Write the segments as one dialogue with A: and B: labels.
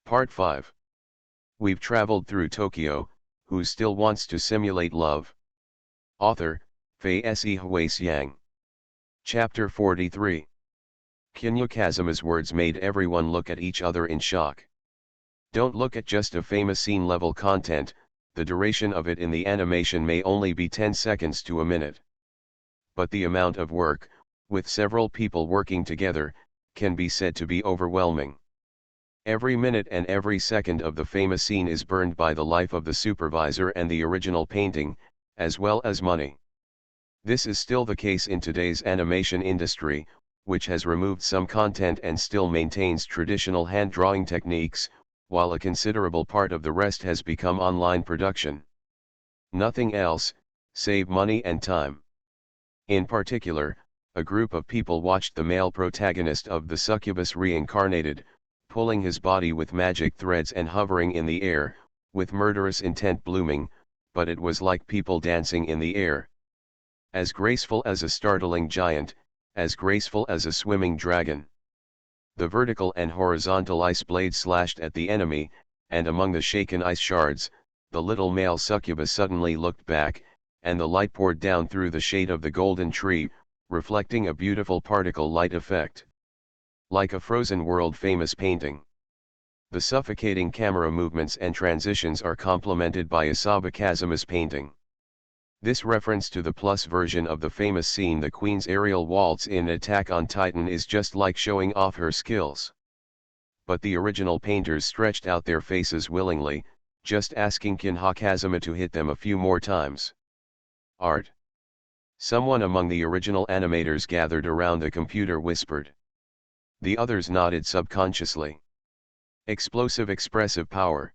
A: Part 5. We've traveled through Tokyo, who still wants to simulate love? Author, Fei Se Hui-Xiang. Chapter 43. Kinyo Kazuma's words made everyone look at each other in shock. Don't look at just a famous scene level content, the duration of it in the animation may only be 10 seconds to a minute. But the amount of work, with several people working together, can be said to be overwhelming. Every minute and every second of the famous scene is burned by the life of the supervisor and the original painting, as well as money. This is still the case in today's animation industry, which has removed some content and still maintains traditional hand-drawing techniques, while a considerable part of the rest has become online production. Nothing else, save money and time. In particular, a group of people watched the male protagonist of The Succubus Reincarnated, pulling his body with magic threads and hovering in the air, with murderous intent blooming, but it was like people dancing in the air. As graceful as a startling giant, as graceful as a swimming dragon. The vertical and horizontal ice blade slashed at the enemy, and among the shaken ice shards, the little male succubus suddenly looked back, and the light poured down through the shade of the golden tree, reflecting a beautiful particle light effect. Like a frozen world-famous painting. The suffocating camera movements and transitions are complemented by Isaba Kazuma's painting. This reference to the plus version of the famous scene The Queen's Aerial Waltz in Attack on Titan is just like showing off her skills. But the original painters stretched out their faces willingly, just asking Kinyo Kazuma to hit them a few more times. Art. Someone among the original animators gathered around the computer whispered. The others nodded subconsciously. Explosive expressive power.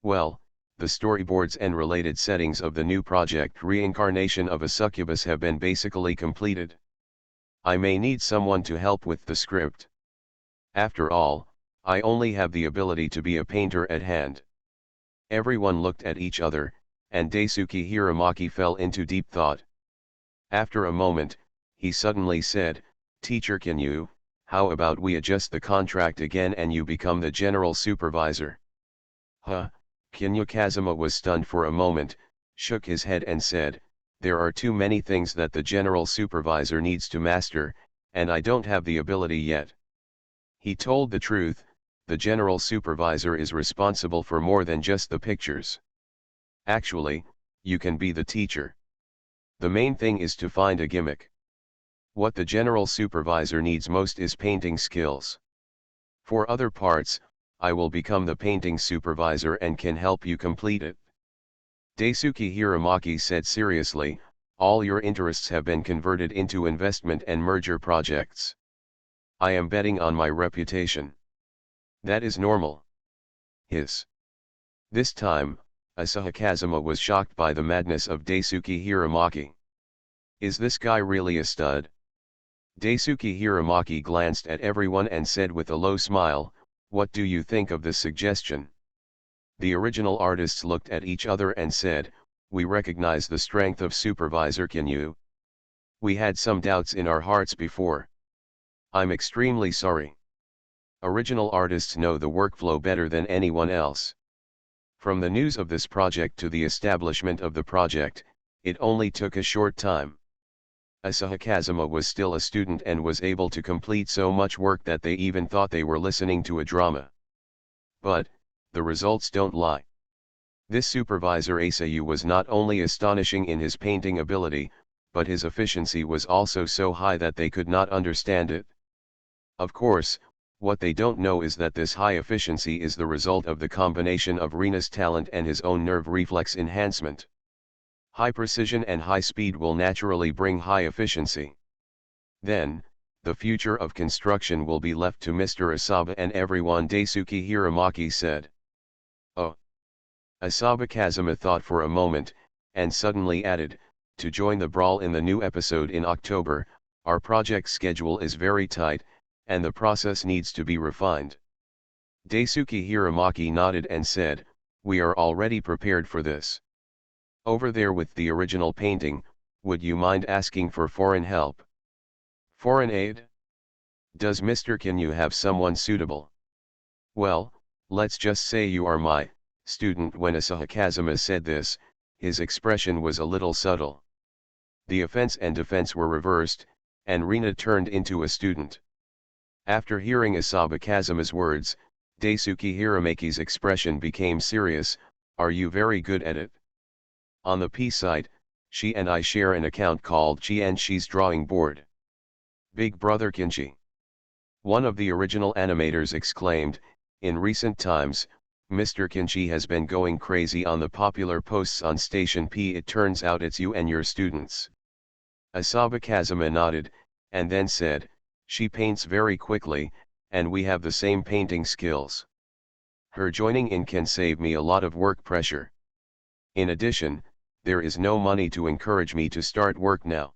A: Well, the storyboards and related settings of the new project Reincarnation of a Succubus have been basically completed. I may need someone to help with the script. After all, I only have the ability to be a painter at hand. Everyone looked at each other, and Daisuke Hiramaki fell into deep thought. After a moment, he suddenly said, "Teacher Kinyo, how about we adjust the contract again and you become the general supervisor?" Huh? Kinyo Kazuma was stunned for a moment, shook his head and said, "There are too many things that the general supervisor needs to master, and I don't have the ability yet." He told the truth, the general supervisor is responsible for more than just the pictures. Actually, you can be the teacher. The main thing is to find a gimmick. What the general supervisor needs most is painting skills. For other parts, I will become the painting supervisor and can help you complete it. Daisuke Hiramaki said seriously, all your interests have been converted into investment and merger projects. I am betting on my reputation. That is normal. Hiss. This time, Isaba Kazuma was shocked by the madness of Daisuke Hiramaki. Is this guy really a stud? Daisuke Hiramaki glanced at everyone and said with a low smile, "What do you think of this suggestion?" The original artists looked at each other and said, "We recognize the strength of Supervisor Kinyo. We had some doubts in our hearts before. I'm extremely sorry." Original artists know the workflow better than anyone else. From the news of this project to the establishment of the project, it only took a short time. Isaba Kazuma was still a student and was able to complete so much work that they even thought they were listening to a drama. But, the results don't lie. This supervisor Asayu was not only astonishing in his painting ability, but his efficiency was also so high that they could not understand it. Of course, what they don't know is that this high efficiency is the result of the combination of Rina's talent and his own nerve reflex enhancement. High precision and high speed will naturally bring high efficiency. Then, the future of construction will be left to Mr. Isaba and everyone, Daisuke Hiramaki said. Oh. Isaba Kazuma thought for a moment, and suddenly added, to join the brawl in the new episode in October, our project schedule is very tight, and the process needs to be refined. Daisuke Hiramaki nodded and said, we are already prepared for this. Over there with the original painting, would you mind asking for foreign help? Foreign aid? Does Mr. Kinyo have someone suitable? Well, Let's just say you are my student. When Asahi Kazuma said this, his expression was a little subtle. The offense and defense were reversed, and Rina turned into a student. After hearing Asahi Kazuma's words, Daisuke Hiramaki's expression became serious. Are you very good at it? On the P side, she and I share an account called Chi and Shi's Drawing Board. Big Brother Kinchi. One of the original animators exclaimed, in recent times, Mr. Kinchi has been going crazy on the popular posts on Station P. It turns out it's you and your students. Asahi Kazuma nodded, and then said, she paints very quickly, and we have the same painting skills. Her joining in can save me a lot of work pressure. In addition, there is no money to encourage me to start work now.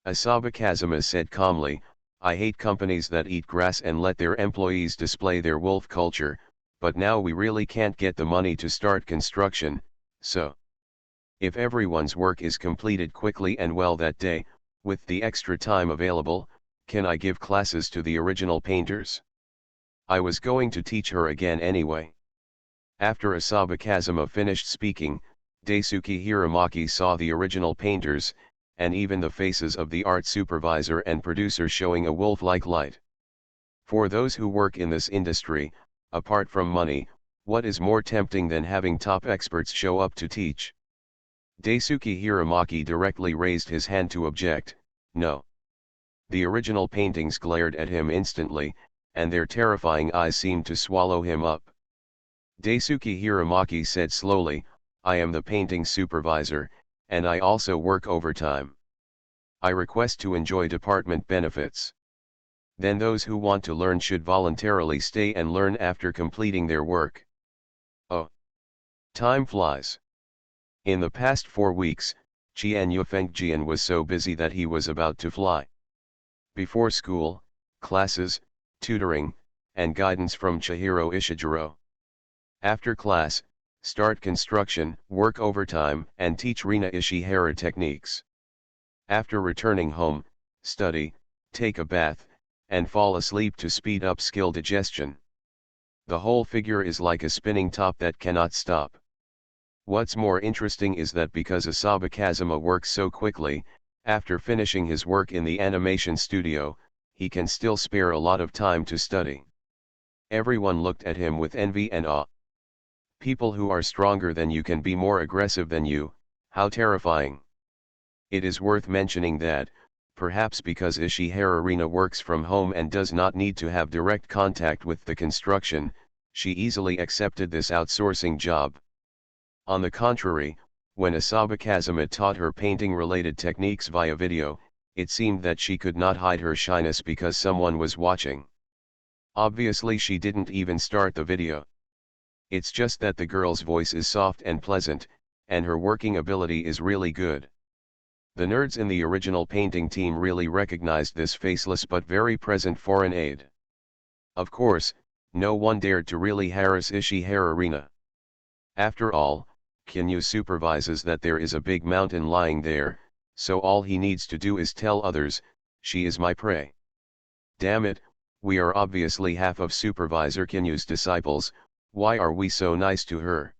A: Asahi Kazuma said calmly, I hate companies that eat grass and let their employees display their wolf culture, but now we really can't get the money to start construction, so if everyone's work is completed quickly and well that day, with the extra time available, can I give classes to the original painters? I was going to teach her again anyway. After Asahi Kazuma finished speaking, Daisuke Hiramaki saw the original painters, and even the faces of the art supervisor and producer showing a wolf-like light. For those who work in this industry, apart from money, what is more tempting than having top experts show up to teach? Daisuke Hiramaki directly raised his hand to object. No. The original paintings glared at him instantly, and their terrifying eyes seemed to swallow him up. Daisuke Hiramaki said slowly, I am the painting supervisor, and I also work overtime. I request to enjoy department benefits. Then those who want to learn should voluntarily stay and learn after completing their work. Oh. Time flies. In the past 4 weeks, Qian Yufengjian was so busy that he was about to fly. Before school, classes, tutoring, and guidance from Chihiro Ishijiro. After class, start construction, work overtime, and teach Rina Ishihara techniques. After returning home, study, take a bath, and fall asleep to speed up skill digestion. The whole figure is like a spinning top that cannot stop. What's more interesting is that because Asahi Kazuma works so quickly, after finishing his work in the animation studio, he can still spare a lot of time to study. Everyone looked at him with envy and awe. People who are stronger than you can be more aggressive than you, how terrifying. It is worth mentioning that, perhaps because Ishihara Rina works from home and does not need to have direct contact with the construction, she easily accepted this outsourcing job. On the contrary, when Asahi Kazuma taught her painting-related techniques via video, it seemed that she could not hide her shyness because someone was watching. Obviously she didn't even start the video. It's just that the girl's voice is soft and pleasant, and her working ability is really good. The nerds in the original painting team really recognized this faceless but very present foreign aide. Of course, no one dared to really harass Ishihara Rina. After all, Kinyu supervises that there is a big mountain lying there, so all he needs to do is tell others, she is my prey. Damn it, we are obviously half of Supervisor Kinyu's disciples, why are we so nice to her?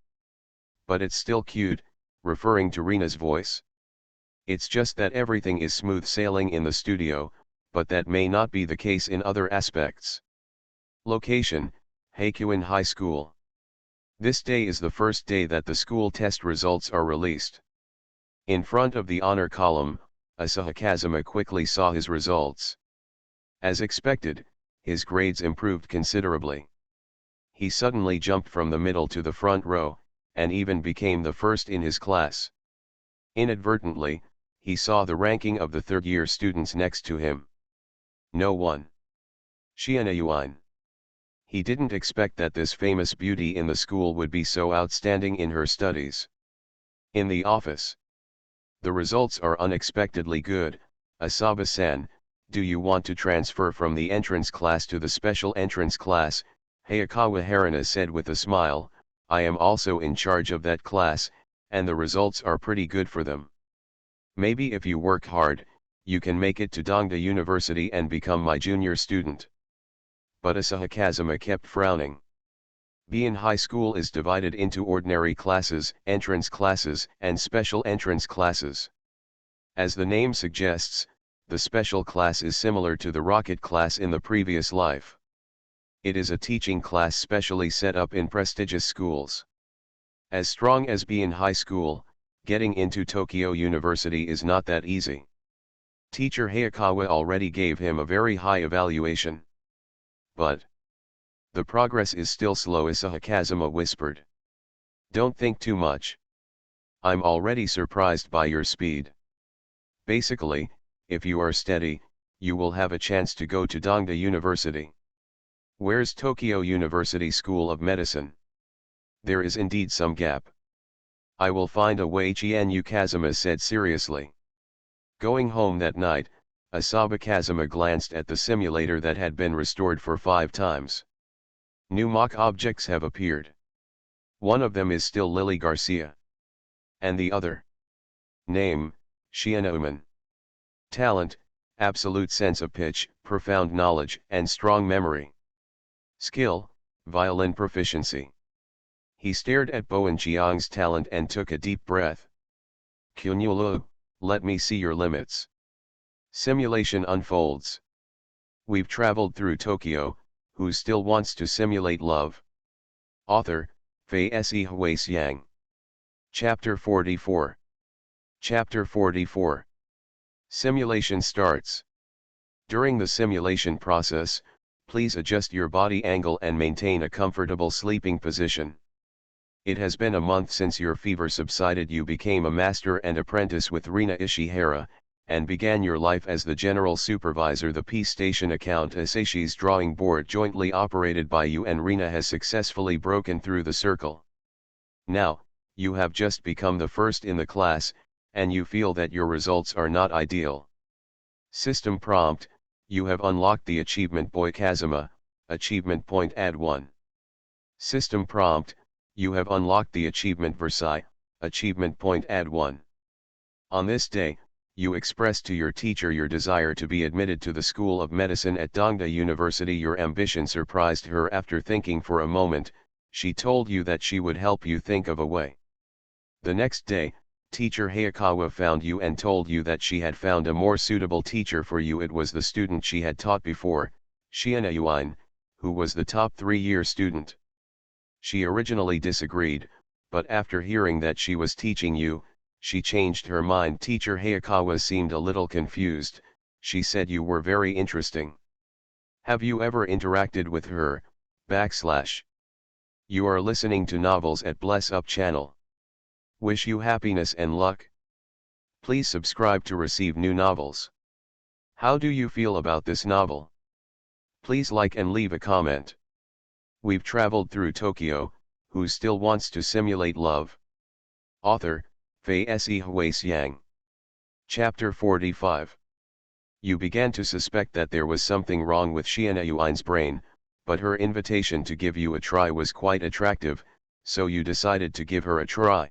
A: But it's still cute, referring to Rina's voice. It's just that everything is smooth sailing in the studio, but that may not be the case in other aspects. Location, Heikuin High School. This day is the first day that the school test results are released. In front of the honor column, Asahi Kazuma quickly saw his results. As expected, his grades improved considerably. He suddenly jumped from the middle to the front row, and even became the first in his class. Inadvertently, he saw the ranking of the third-year students next to him. No one. Shiana Yuan. He didn't expect that this famous beauty in the school would be so outstanding in her studies. In the office. The results are unexpectedly good. Asabi-san, do you want to transfer from the entrance class to the special entrance class? Hayakawa Haruna said with a smile, I am also in charge of that class, and the results are pretty good for them. Maybe if you work hard, you can make it to Dongda University and become my junior student. But Asahi Kazuma kept frowning. Being high school is divided into ordinary classes, entrance classes, and special entrance classes. As the name suggests, the special class is similar to the rocket class in the previous life. It is a teaching class specially set up in prestigious schools. As strong as being high school, getting into Tokyo University is not that easy. Teacher Hayakawa already gave him a very high evaluation. But the progress is still slow, Isaha Kazuma whispered. Don't think too much. I'm already surprised by your speed. Basically, if you are steady, you will have a chance to go to Dongda University. Where's Tokyo University School of Medicine? There is indeed some gap. I will find a way, Chienu Kazuma said seriously. Going home that night, Asaba Kazuma glanced at the simulator that had been restored for 5 times. New mock objects have appeared. One of them is still Lily Garcia. And the other? Name, Shiana Uman. Talent, absolute sense of pitch, profound knowledge, and strong memory. Skill, violin proficiency. He stared at Bowen Chiang's talent and took a deep breath. Kyunyulu, let me see your limits. Simulation unfolds. We've traveled through Tokyo, who still wants to simulate love? Author, Fei Se Hui-Xiang. Chapter 44. Chapter 44. Simulation starts. During the simulation process, please adjust your body angle and maintain a comfortable sleeping position. It has been a month since your fever subsided. You became a master and apprentice with Rina Ishihara, and began your life as the general supervisor. The Peace Station account Asaishi's drawing board jointly operated by you and Rina has successfully broken through the circle. Now, you have just become the first in the class, and you feel that your results are not ideal. System prompt, you have unlocked the achievement Boy Kazuma, achievement point add 1. System prompt, you have unlocked the achievement Versailles, achievement point add 1. On this day, you expressed to your teacher your desire to be admitted to the School of Medicine at Dongda University. Your ambition surprised her. After thinking for a moment, she told you that she would help you think of a way. The next day, teacher Hayakawa found you and told you that she had found a more suitable teacher for you. It was the student she had taught before, Shiana Yuan, who was the top 3-year student. She originally disagreed, but after hearing that she was teaching you, she changed her mind. Teacher Hayakawa seemed a little confused. She said you were very interesting. Have you ever interacted with her, /? You are listening to novels at Bless Up channel. Wish you happiness and luck. Please subscribe to receive new novels. How do you feel about this novel? Please like and leave a comment. We've traveled through Tokyo, who still wants to simulate love? Author, Fei Se Hui-Xiang. Chapter 45. You began to suspect that there was something wrong with Shiana Yuan's brain, but her invitation to give you a try was quite attractive, so you decided to give her a try.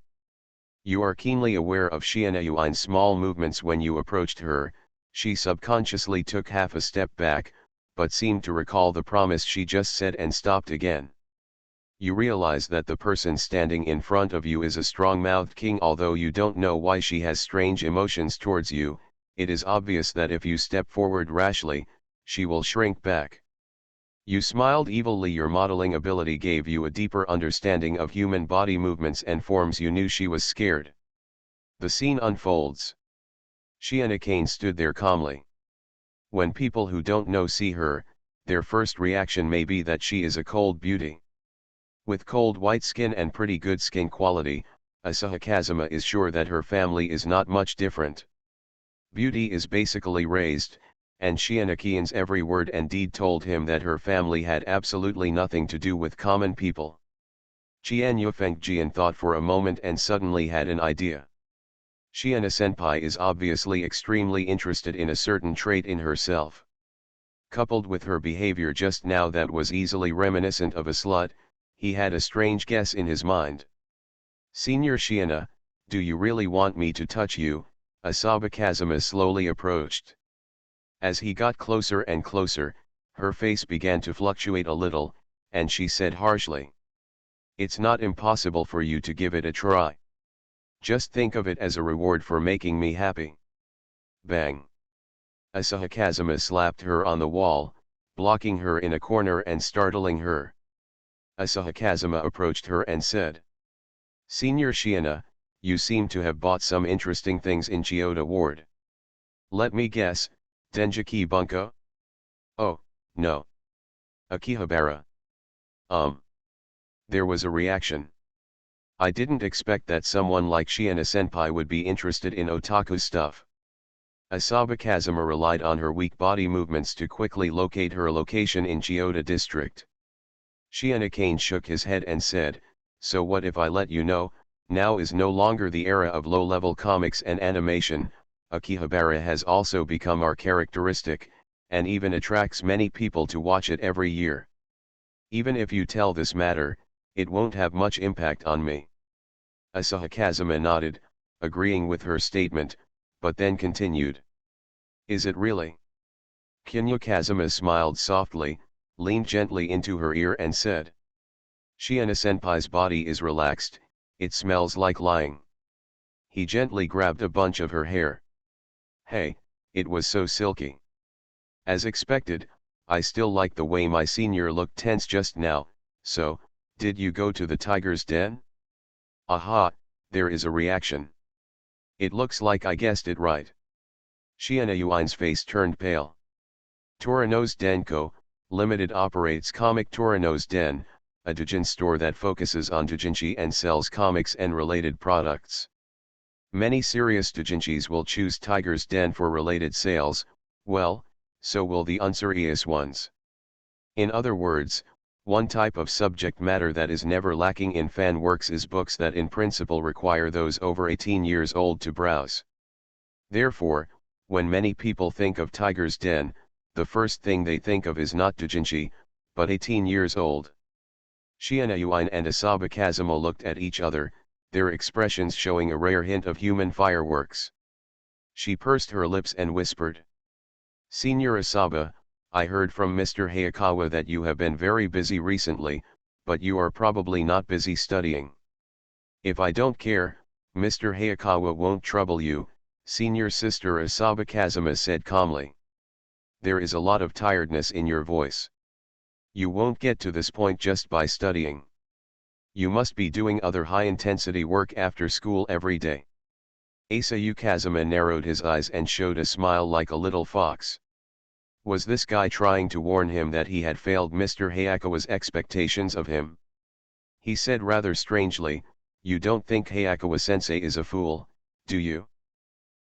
A: You are keenly aware of Shiana Yuan's small movements. When you approached her, she subconsciously took half a step back, but seemed to recall the promise she just said and stopped again. You realize that the person standing in front of you is a strong-mouthed king. Although you don't know why she has strange emotions towards you, it is obvious that if you step forward rashly, she will shrink back. You smiled evilly. Your modeling ability gave you a deeper understanding of human body movements and forms. You knew she was scared. The scene unfolds. Shiana Kane stood there calmly. When people who don't know see her, their first reaction may be that she is a cold beauty. With cold white skin and pretty good skin quality, Asahi Kazuma is sure that her family is not much different. Beauty is basically raised, and Shiana Kian's every word and deed told him that her family had absolutely nothing to do with common people. Qian Yufengjian thought for a moment and suddenly had an idea. Shiana Senpai is obviously extremely interested in a certain trait in herself. Coupled with her behavior just now that was easily reminiscent of a slut, he had a strange guess in his mind. Senior Shiana, do you really want me to touch you? Asaba Kazuma slowly approached. As he got closer and closer, her face began to fluctuate a little, and she said harshly. It's not impossible for you to give it a try. Just think of it as a reward for making me happy. Bang. Asahi Kazuma slapped her on the wall, blocking her in a corner and startling her. Asahi Kazuma approached her and said, "Senior Shiina, you seem to have bought some interesting things in Chiyoda Ward. Let me guess, Denjiki Bunko? Oh, no. Akihabara. There was a reaction. I didn't expect that someone like Shiina-senpai would be interested in otaku stuff." Asaba Kazuma relied on her weak body movements to quickly locate her location in Chiyoda district. Shiina Kane shook his head and said, "So what if I let you know, now is no longer the era of low-level comics and animation, Akihabara has also become our characteristic, and even attracts many people to watch it every year. Even if you tell this matter, it won't have much impact on me." Asahi Kazuma nodded, agreeing with her statement, but then continued. "Is it really?" Kinya Kazuma smiled softly, leaned gently into her ear and said, "Shiina-senpai's body is relaxed, it smells like lying." He gently grabbed a bunch of her hair. "Hey, it was so silky. As expected, I still like the way my senior looked tense just now, so, did you go to the tiger's den?" "Aha, there is a reaction. It looks like I guessed it right." Shiina Yuan's face turned pale. Torino's Denko, Limited operates Comic Torino's Den, a doujin store that focuses on doujinshi and sells comics and related products. Many serious doujinshis will choose Tiger's Den for related sales, well, so will the unserious ones. In other words, one type of subject matter that is never lacking in fan works is books that in principle require those over 18 years old to browse. Therefore, when many people think of Tiger's Den, the first thing they think of is not doujinshi, but 18 years old. Shiina Yuan and Asaba Kazuma looked at each other, their expressions showing a rare hint of human fireworks. She pursed her lips and whispered, "Senior Asaba, I heard from Mr. Hayakawa that you have been very busy recently, but you are probably not busy studying." "If I don't care, Mr. Hayakawa won't trouble you," senior sister Asaba Kazuma said calmly. "There is a lot of tiredness in your voice. You won't get to this point just by studying. You must be doing other high-intensity work after school every day." Asayu Kazuma narrowed his eyes and showed a smile like a little fox. Was this guy trying to warn him that he had failed Mr. Hayakawa's expectations of him? He said rather strangely, "You don't think Hayakawa-sensei is a fool, do you?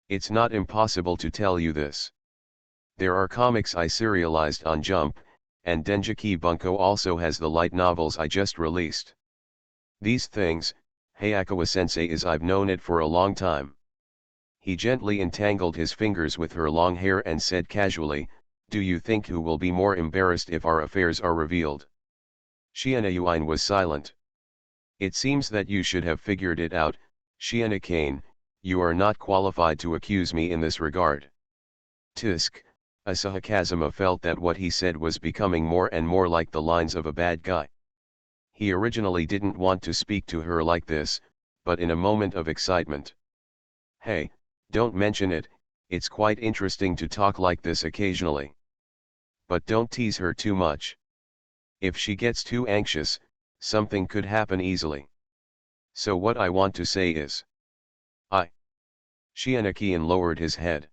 A: It's not impossible to tell you this. There are comics I serialized on Jump, and Denjiki Bunko also has the light novels I just released. These things, Hayakawa-sensei is I've known it for a long time." He gently entangled his fingers with her long hair and said casually, "Do you think who will be more embarrassed if our affairs are revealed?" Shiina Yuan was silent. "It seems that you should have figured it out, Shiina Kane, you are not qualified to accuse me in this regard." Tisk, Asahi Kazuma felt that what he said was becoming more and more like the lines of a bad guy. He originally didn't want to speak to her like this, but in a moment of excitement. "Hey, don't mention it, it's quite interesting to talk like this occasionally. But don't tease her too much. If she gets too anxious, something could happen easily. So what I want to say is, Shianakian lowered his head.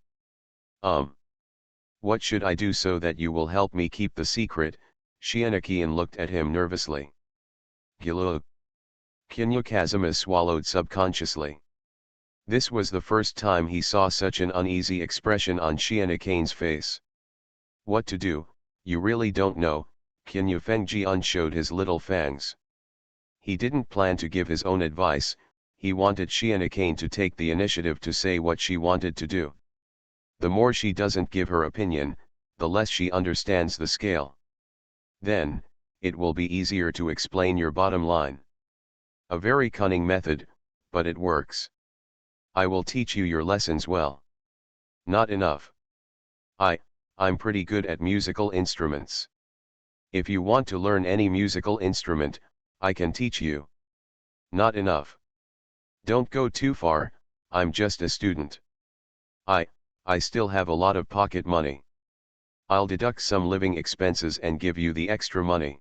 A: What should I do so that you will help me keep the secret?" Shianakian looked at him nervously. "Gilug." Kinya Kazuma swallowed subconsciously. This was the first time he saw such an uneasy expression on Shianakian's face. "What to do, you really don't know," Kinya Fengjian showed his little fangs. He didn't plan to give his own advice, he wanted Shianakane to take the initiative to say what she wanted to do. The more she doesn't give her opinion, the less she understands the scale. Then, it will be easier to explain your bottom line. A very cunning method, but it works. I will teach you your lessons well. Not enough. I'm pretty good at musical instruments. If you want to learn any musical instrument, I can teach you. Not enough. Don't go too far, I'm just a student. I, I still have a lot of pocket money. I'll deduct some living expenses and give you the extra money.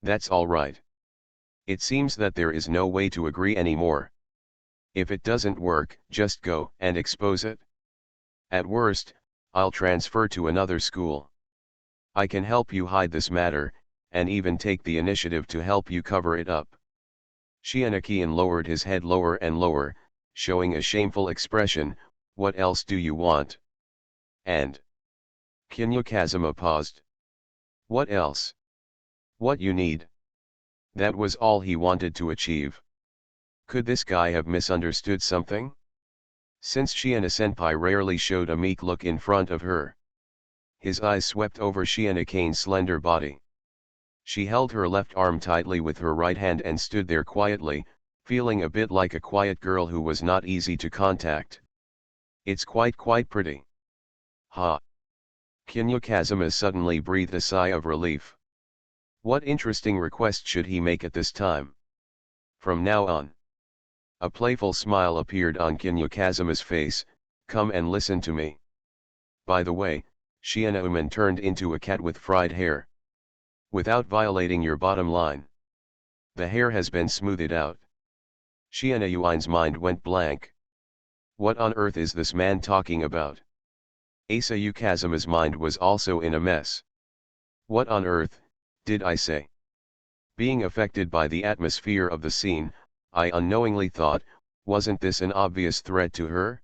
A: That's all right. It seems that there is no way to agree anymore. If it doesn't work, just go and expose it. At worst, I'll transfer to another school. I can help you hide this matter, and even take the initiative to help you cover it up. Shianakian lowered his head lower and lower, showing a shameful expression. What else do you want? And Kinya Kazuma paused. What else? What you need? That was all he wanted to achieve. Could this guy have misunderstood something? Since Shiana-senpai rarely showed a meek look in front of her. His eyes swept over Shiana-kane's slender body. She held her left arm tightly with her right hand and stood there quietly, feeling a bit like a quiet girl who was not easy to contact. It's quite pretty. Ha! Kinya Kazuma suddenly breathed a sigh of relief. What interesting request should he make at this time? From now on. A playful smile appeared on Kinya Kazuma's face. Come and listen to me. By the way, Shiana Uman turned into a cat with fried hair. Without violating your bottom line. The hair has been smoothed out. Shiana Yuan's mind went blank. What on earth is this man talking about? Asayu Kazuma's mind was also in a mess. What on earth, did I say? Being affected by the atmosphere of the scene, I unknowingly thought, wasn't this an obvious threat to her?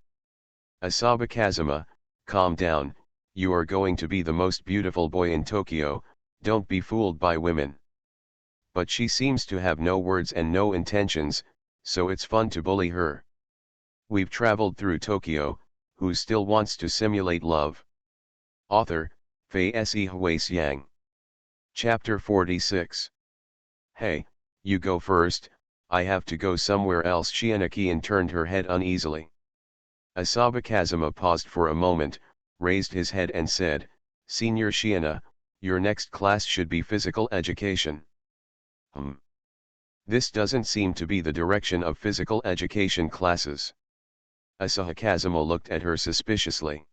A: Asaba Kazuma, calm down, you are going to be the most beautiful boy in Tokyo, don't be fooled by women. But she seems to have no words and no intentions, so it's fun to bully her. We've traveled through Tokyo, who still wants to simulate love? Author, Fei Se Huasiang. Chapter 46. Hey, you go first, I have to go somewhere else. Shianakian turned her head uneasily. Asaba Kazuma paused for a moment, raised his head and said, Senior Shiana, your next class should be physical education. This doesn't seem to be the direction of physical education classes. Asahi Kazuma looked at her suspiciously.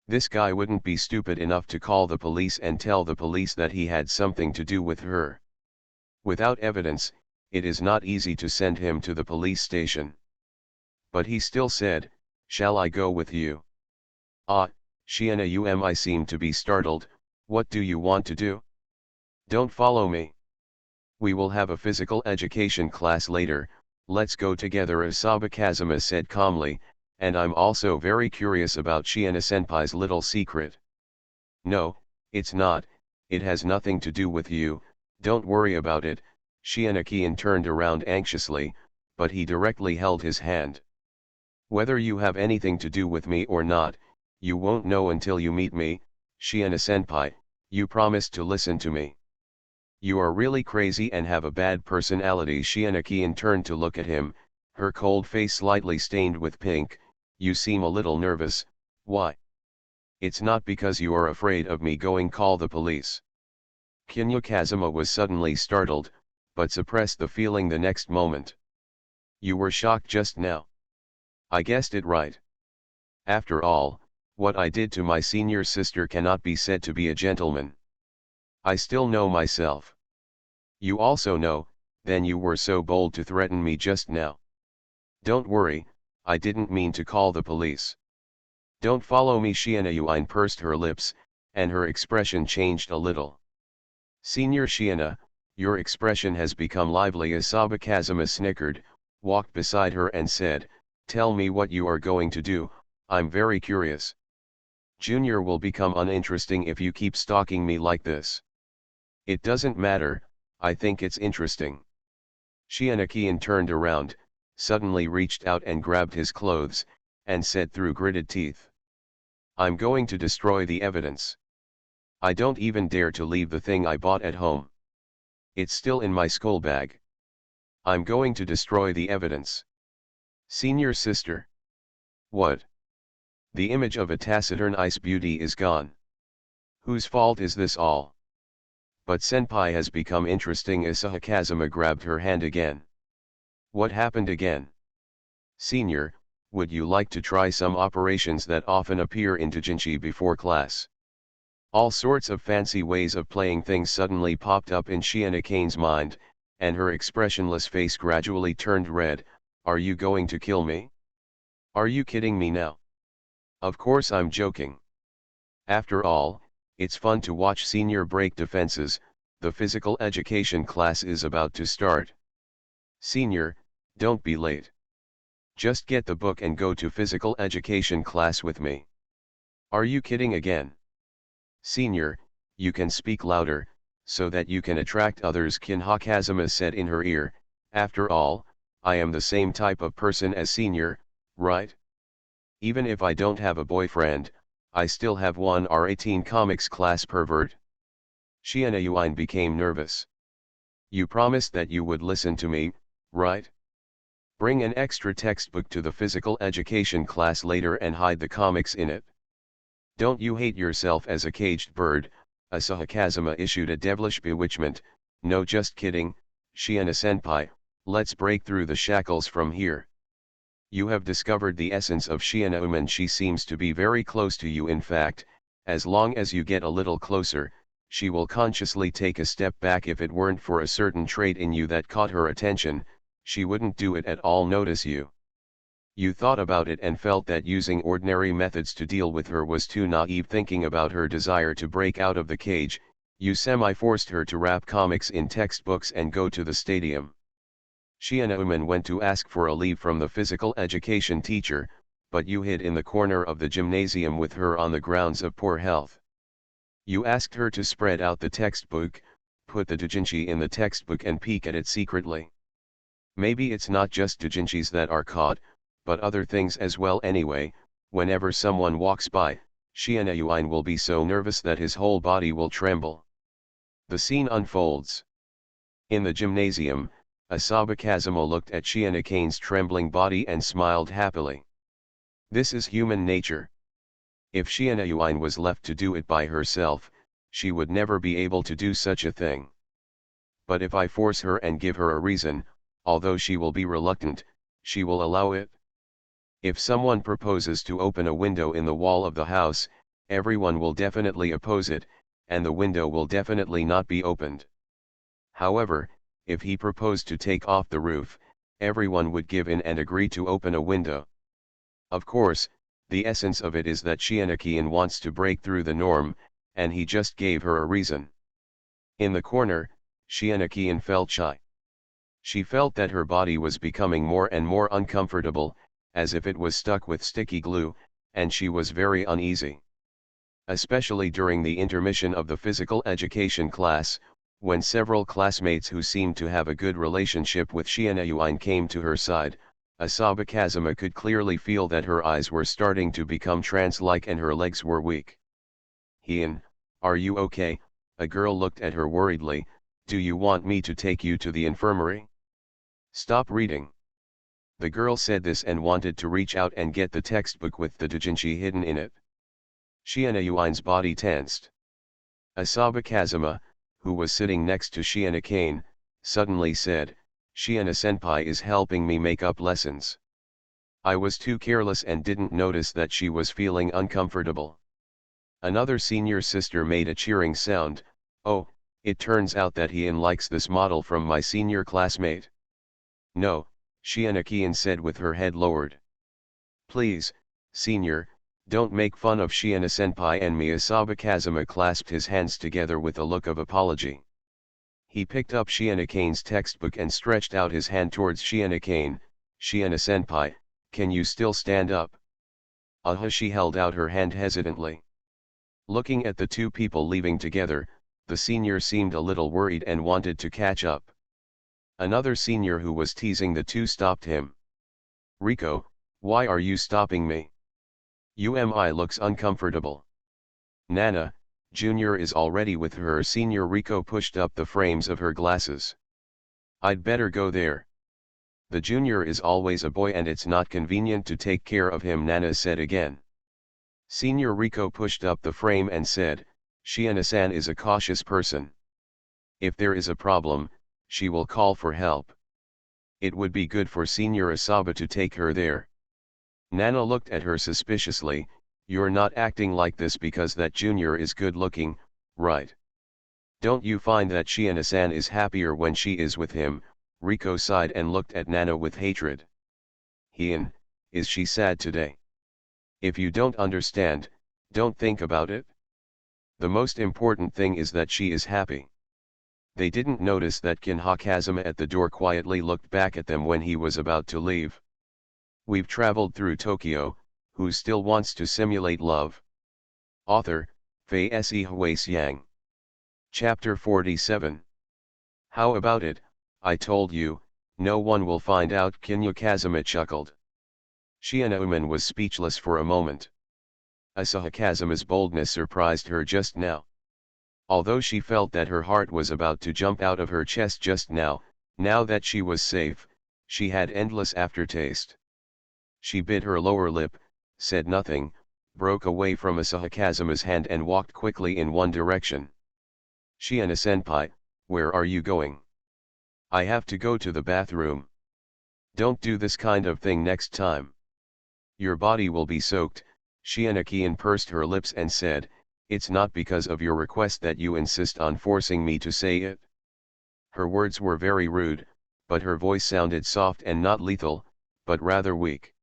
A: This guy wouldn't be stupid enough to call the police and tell the police that he had something to do with her. Without evidence, it is not easy to send him to the police station. But he still said, shall I go with you? Ah, Shiana Umi seemed to be startled. What do you want to do? Don't follow me. We will have a physical education class later, let's go together, Asaba Kazuma said calmly, and I'm also very curious about Shiana-senpai's little secret. No, it's not, it has nothing to do with you, don't worry about it. Shiana-kian turned around anxiously, but he directly held his hand. Whether you have anything to do with me or not, you won't know until you meet me, Shiana-senpai, you promised to listen to me. You are really crazy and have a bad personality. Shiana-kian turned to look at him, her cold face slightly stained with pink. You seem a little nervous, why? It's not because you are afraid of me going call the police. Kinya Kazuma was suddenly startled, but suppressed the feeling the next moment. You were shocked just now. I guessed it right. After all, what I did to my senior sister cannot be said to be a gentleman. I still know myself. You also know, then you were so bold to threaten me just now. Don't worry, I didn't mean to call the police. Don't follow me. Shiana Yuan pursed her lips, and her expression changed a little. Senior Shiana, your expression has become lively. Asaba Kazuma snickered, walked beside her and said, tell me what you are going to do, I'm very curious. Junior will become uninteresting if you keep stalking me like this. It doesn't matter, I think it's interesting. Shiana-kian turned around, suddenly reached out and grabbed his clothes, and said through gritted teeth. I'm going to destroy the evidence. I don't even dare to leave the thing I bought at home. It's still in my school bag. I'm going to destroy the evidence. Senior sister. What? The image of a taciturn ice beauty is gone. Whose fault is this all? But senpai has become interesting. Asahi Kazuma grabbed her hand again. What happened again? Senior, would you like to try some operations that often appear in doujinshi before class? All sorts of fancy ways of playing things suddenly popped up in Shiina-kane's mind, and her expressionless face gradually turned red. Are you going to kill me? Are you kidding me now? Of course I'm joking. After all, it's fun to watch Senior break defenses. The physical education class is about to start. Senior, don't be late. Just get the book and go to physical education class with me. Are you kidding again? Senior, you can speak louder, so that you can attract others, Kinha Kazuma said in her ear. After all, I am the same type of person as Senior, right? Even if I don't have a boyfriend, I still have one R18 comics class, pervert. Shiina Yuan became nervous. You promised that you would listen to me, right? Bring an extra textbook to the physical education class later and hide the comics in it. Don't you hate yourself as a caged bird? Asahi Kazuma issued a devilish bewitchment. No, just kidding, Shiina-senpai, let's break through the shackles from here. You have discovered the essence of Shiina-uman. She seems to be very close to you. In fact, as long as you get a little closer, she will consciously take a step back. If it weren't for a certain trait in you that caught her attention, she wouldn't do it at all. Notice you. You thought about it and felt that using ordinary methods to deal with her was too naive. Thinking about her desire to break out of the cage, you semi-forced her to wrap comics in textbooks and go to the stadium. Shiina-uman went to ask for a leave from the physical education teacher, but you hid in the corner of the gymnasium with her on the grounds of poor health. You asked her to spread out the textbook, put the doujinshi in the textbook and peek at it secretly. Maybe it's not just doujinshis that are caught, but other things as well. Anyway, whenever someone walks by, Shiina Yuan will be so nervous that his whole body will tremble. The scene unfolds. In the gymnasium, Asaba Kazuma looked at Shiina-kane's trembling body and smiled happily. This is human nature. If Shiina Yuan was left to do it by herself, she would never be able to do such a thing. But if I force her and give her a reason, although she will be reluctant, she will allow it. If someone proposes to open a window in the wall of the house, everyone will definitely oppose it, and the window will definitely not be opened. However, if he proposed to take off the roof, everyone would give in and agree to open a window. Of course, the essence of it is that Shiina-kan wants to break through the norm, and he just gave her a reason. In the corner, Shiina-kan felt shy. She felt that her body was becoming more and more uncomfortable, as if it was stuck with sticky glue, and she was very uneasy. Especially during the intermission of the physical education class, when several classmates who seemed to have a good relationship with Shiina Yuan came to her side, Asaba Kazuma could clearly feel that her eyes were starting to become trance-like and her legs were weak. Hien, are you okay? A girl looked at her worriedly. Do you want me to take you to the infirmary? Stop reading. The girl said this and wanted to reach out and get the textbook with the doujinshi hidden in it. Shiina Yuan's body tensed. Asaba Kazuma, who was sitting next to Shiina-kan, suddenly said, Shiina-senpai is helping me make up lessons. I was too careless and didn't notice that she was feeling uncomfortable. Another senior sister made a cheering sound. Oh, it turns out that Hien likes this model from my senior classmate. No, Shiina-kan said with her head lowered. Please, senior, don't make fun of Shiina-senpai and me. Asaba Kazuma clasped his hands together with a look of apology. He picked up Shiina-kan's textbook and stretched out his hand towards Shiina-kan. Shiina-senpai, can you still stand up? She held out her hand hesitantly. Looking at the two people leaving together, the senior seemed a little worried and wanted to catch up. Another senior who was teasing the two stopped him. Rico, why are you stopping me? UMI looks uncomfortable. Nana, Junior is already with her. Senior Rico pushed up the frames of her glasses. I'd better go there. The junior is always a boy and it's not convenient to take care of him, Nana said again. Senior Rico pushed up the frame and said, Shiina-san is a cautious person. If there is a problem, she will call for help. It would be good for Senior Asaba to take her there. Nana looked at her suspiciously. You're not acting like this because that junior is good looking, right? Don't you find that Shiina-san is happier when she is with him? Riko sighed and looked at Nana with hatred. Hien, is she sad today? If you don't understand, don't think about it. The most important thing is that she is happy. They didn't notice that Kinha Kazuma at the door quietly looked back at them when he was about to leave. We've traveled through Tokyo, who still wants to simulate love? Author, Fei Se Hui-Xiang. Chapter 47. How about it, I told you, no one will find out, Kinha Kazuma chuckled. Shiina-uman was speechless for a moment. Asahi Kazuma's boldness surprised her just now. Although she felt that her heart was about to jump out of her chest just now, now that she was safe, she had endless aftertaste. She bit her lower lip, said nothing, broke away from Asahi Kazuma's hand and walked quickly in one direction. Shiina-senpai, where are you going? I have to go to the bathroom. Don't do this kind of thing next time. Your body will be soaked. Shiina-kian pursed her lips and said, it's not because of your request that you insist on forcing me to say it. Her words were very rude, but her voice sounded soft and not lethal, but rather weak.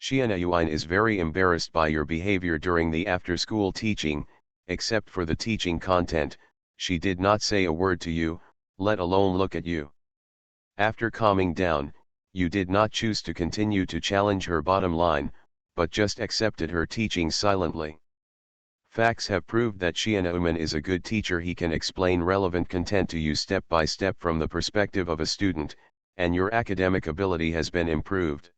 A: Shiina-uine is very embarrassed by your behavior during the after-school teaching. Except for the teaching content, she did not say a word to you, let alone look at you. After calming down, you did not choose to continue to challenge her bottom line, but just accepted her teaching silently. Facts have proved that Shiina-uman is a good teacher. He can explain relevant content to you step by step from the perspective of a student, and your academic ability has been improved.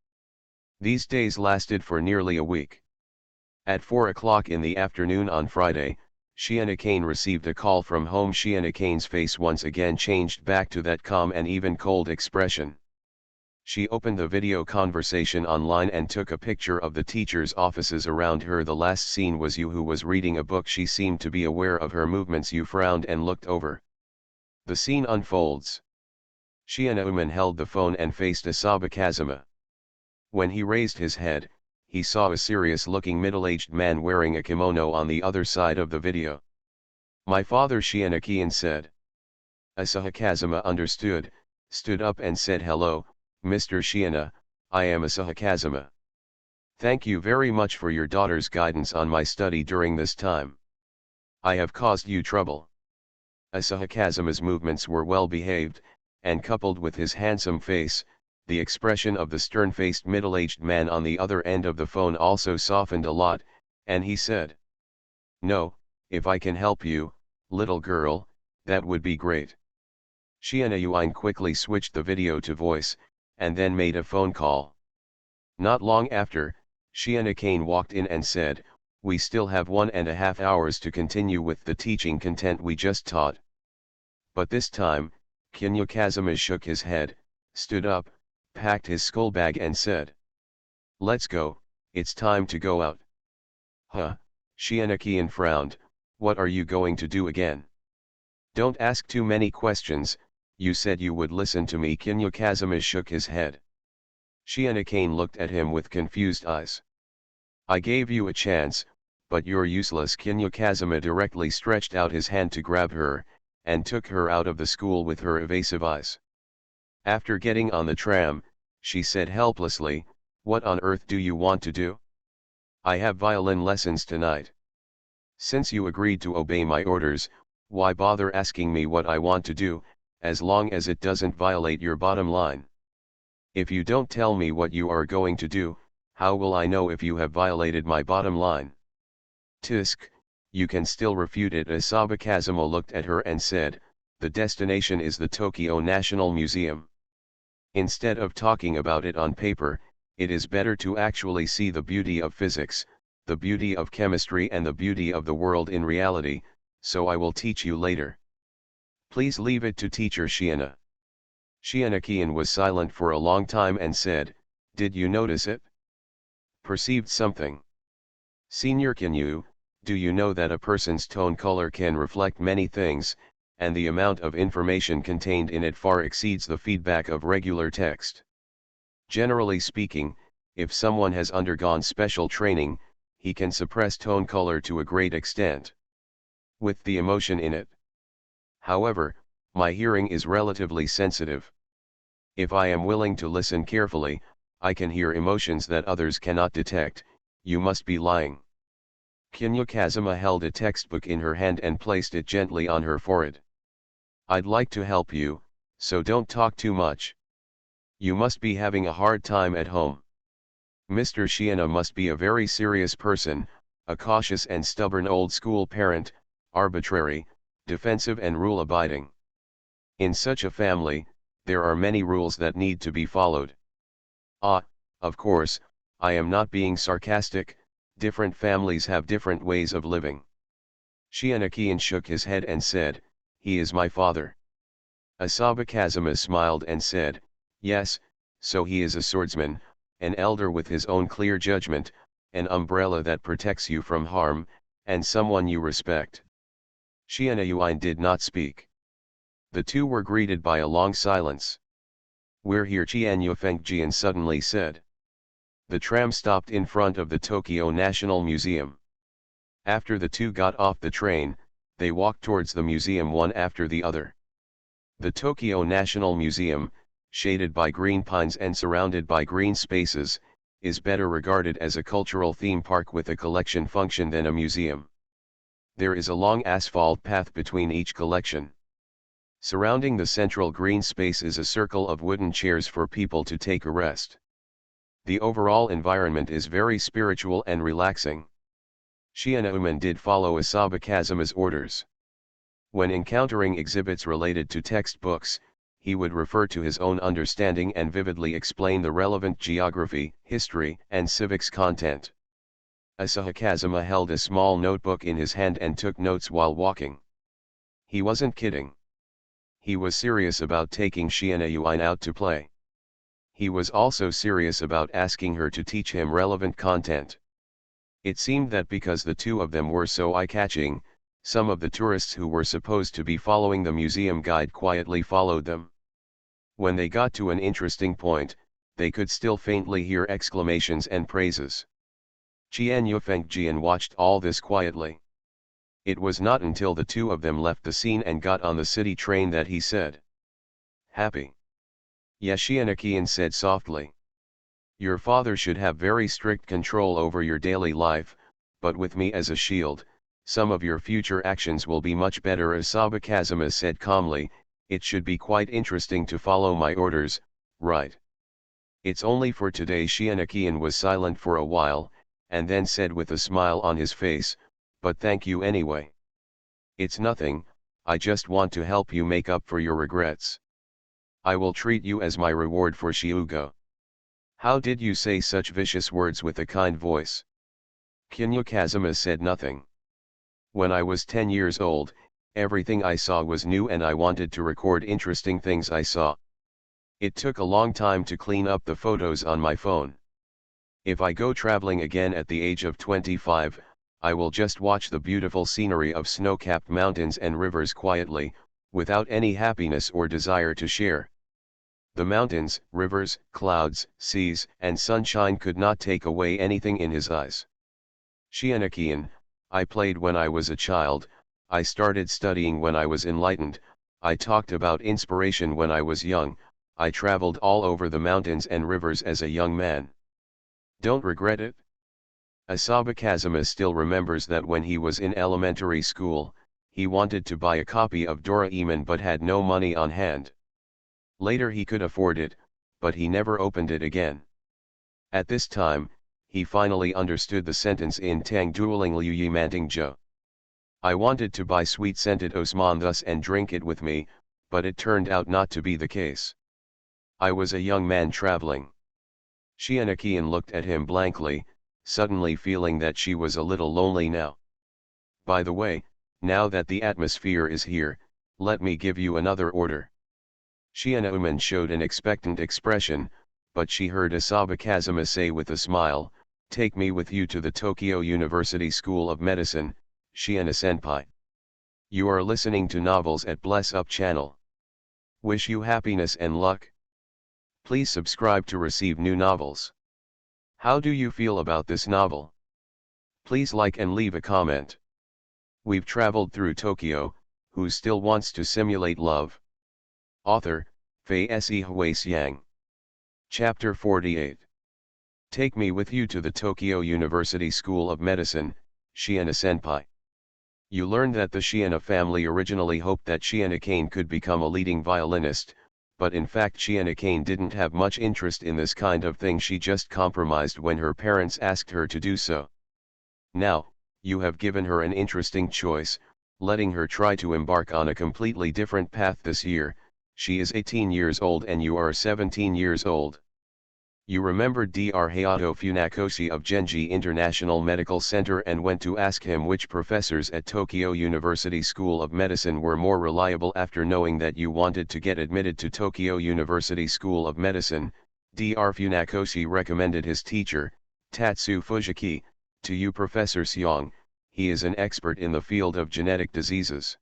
A: These days lasted for nearly a week. At 4 o'clock in the afternoon on Friday, Shiina-kane received a call from home. Shiina-kane's face once again changed back to that calm and even cold expression. She opened the video conversation online and took a picture of the teachers' offices around her. The last scene was you, who was reading a book. She seemed to be aware of her movements. You frowned and looked over. The scene unfolds. Shiina-uman held the phone and faced Asaba Kazuma. When he raised his head, he saw a serious-looking middle-aged man wearing a kimono on the other side of the video. My father, Shiina-kian said. Asahi Kazuma understood, stood up and said, hello, Mr. Shiina, I am Asahi Kazuma. Thank you very much for your daughter's guidance on my study during this time. I have caused you trouble. Asahi Kazuma's movements were well behaved, and coupled with his handsome face, the expression of the stern-faced middle-aged man on the other end of the phone also softened a lot, and he said, no, if I can help you, little girl, that would be great. Shiina-uine quickly switched the video to voice, and then made a phone call. Not long after, Shiina-kane walked in and said, we still have 1.5 hours to continue with the teaching content we just taught. But this time, Kinha Kazuma shook his head, stood up, packed his school bag and said, let's go, it's time to go out. Huh, Shiina-kian frowned, what are you going to do again? Don't ask too many questions, you said you would listen to me. Kinha Kazuma shook his head. Shiina-kane looked at him with confused eyes. I gave you a chance, but you're useless. Kinha Kazuma directly stretched out his hand to grab her, and took her out of the school with her evasive eyes. After getting on the tram, she said helplessly, what on earth do you want to do? I have violin lessons tonight. Since you agreed to obey my orders, why bother asking me what I want to do, as long as it doesn't violate your bottom line? If you don't tell me what you are going to do, how will I know if you have violated my bottom line? Tisk, you can still refute it. Asaba Kazuma looked at her and said, the destination is the Tokyo National Museum. Instead of talking about it on paper, it is better to actually see the beauty of physics, the beauty of chemistry and the beauty of the world in reality, so I will teach you later. Please leave it to teacher Shiina. Shiina-kian was silent for a long time and said, did you notice it? Perceived something? Senior Kinyu, do you know that a person's tone color can reflect many things, and the amount of information contained in it far exceeds the feedback of regular text. Generally speaking, if someone has undergone special training, he can suppress tone color to a great extent, with the emotion in it. However, my hearing is relatively sensitive. If I am willing to listen carefully, I can hear emotions that others cannot detect. You must be lying. Kinya Kazuma held a textbook in her hand and placed it gently on her forehead. I'd like to help you, so don't talk too much. You must be having a hard time at home. Mr. Shiina must be a very serious person, a cautious and stubborn old-school parent, arbitrary, defensive and rule-abiding. In such a family, there are many rules that need to be followed. Of course, I am not being sarcastic, different families have different ways of living. Shiina-kian shook his head and said, he is my father. Asaba Kazuma smiled and said, yes, so he is a swordsman, an elder with his own clear judgment, an umbrella that protects you from harm, and someone you respect. Shiina Yuan did not speak. The two were greeted by a long silence. We're here, Qian Yufengjian suddenly said. The tram stopped in front of the Tokyo National Museum. After the two got off the train, they walked towards the museum one after the other. The Tokyo National Museum, shaded by green pines and surrounded by green spaces, is better regarded as a cultural theme park with a collection function than a museum. There is a long asphalt path between each collection. Surrounding the central green space is a circle of wooden chairs for people to take a rest. The overall environment is very spiritual and relaxing. Shiina Uman did follow Asaba Kazuma's orders. When encountering exhibits related to textbooks, he would refer to his own understanding and vividly explain the relevant geography, history, and civics content. Asahi Kazuma held a small notebook in his hand and took notes while walking. He wasn't kidding. He was serious about taking Shiina Yuan out to play. He was also serious about asking her to teach him relevant content. It seemed that because the two of them were so eye-catching, some of the tourists who were supposed to be following the museum guide quietly followed them. When they got to an interesting point, they could still faintly hear exclamations and praises. Qian Yufengjian watched all this quietly. It was not until the two of them left the scene and got on the city train that he said, happy. Yashianakian said softly. Your father should have very strict control over your daily life, but with me as a shield, some of your future actions will be much better. Asaba Kazuma said calmly, it should be quite interesting to follow my orders, right? It's only for today. Shianakian was silent for a while, and then said with a smile on his face, but thank you anyway. It's nothing, I just want to help you make up for your regrets. I will treat you as my reward for Shiugo. How did you say such vicious words with a kind voice? Kinya Kazuma said nothing. When I was 10 years old, everything I saw was new and I wanted to record interesting things I saw. It took a long time to clean up the photos on my phone. If I go traveling again at the age of 25, I will just watch the beautiful scenery of snow-capped mountains and rivers quietly, without any happiness or desire to share. The mountains, rivers, clouds, seas, and sunshine could not take away anything in his eyes. Shianakian, I played when I was a child, I started studying when I was enlightened, I talked about inspiration when I was young, I traveled all over the mountains and rivers as a young man. Don't regret it? Asaba Kazuma still remembers that when he was in elementary school, he wanted to buy a copy of Doraemon but had no money on hand. Later he could afford it, but he never opened it again. At this time, he finally understood the sentence in Tang Dueling Liu Yi Manting Jo. I wanted to buy sweet-scented Osman thus and drink it with me, but it turned out not to be the case. I was a young man traveling. Shianakian looked at him blankly, suddenly feeling that she was a little lonely now. By the way, now that the atmosphere is here, let me give you another order. Shiina Uman showed an expectant expression, but she heard Asaba Kazuma say with a smile, take me with you to the Tokyo University School of Medicine, Shiina-senpai. You are listening to Novels at Bless Up channel. Wish you happiness and luck. Please subscribe to receive new novels. How do you feel about this novel? Please like and leave a comment. We've traveled through Tokyo, who still wants to simulate love? Author, Fei Se Hui-Xiang. Chapter 48. Take me with you to the Tokyo University School of Medicine, Shiina Senpai. You learn that the Shiina family originally hoped that Shiina Kane could become a leading violinist, but in fact Shiina Kane didn't have much interest in this kind of thing. She just compromised when her parents asked her to do so. Now, you have given her an interesting choice, letting her try to embark on a completely different path this year. She is 18 years old and you are 17 years old. You remembered Dr. Hayato Funakoshi of Genji International Medical Center and went to ask him which professors at Tokyo University School of Medicine were more reliable. After knowing that you wanted to get admitted to Tokyo University School of Medicine, Dr. Funakoshi recommended his teacher, Tatsu Fujiki, to you, Professor Xiong. He is an expert in the field of genetic diseases.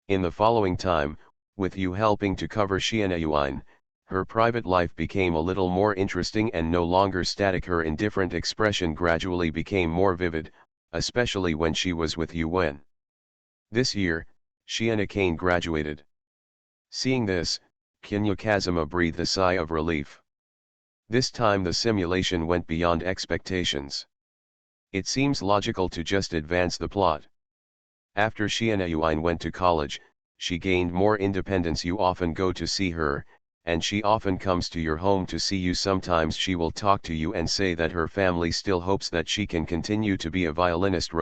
A: In the following time, with you helping to cover Shiina Yuan, her private life became a little more interesting and no longer static. Her indifferent expression gradually became more vivid, especially when she was with you. When this year, Shiina Kane graduated. Seeing this, Kinya Kazuma breathed a sigh of relief. This time the simulation went beyond expectations. It seems logical to just advance the plot. After Shiina Yuan went to college, she gained more independence. You often go to see her, and she often comes to your home to see you. Sometimes she will talk to you and say that her family still hopes that she can continue to be a violinist.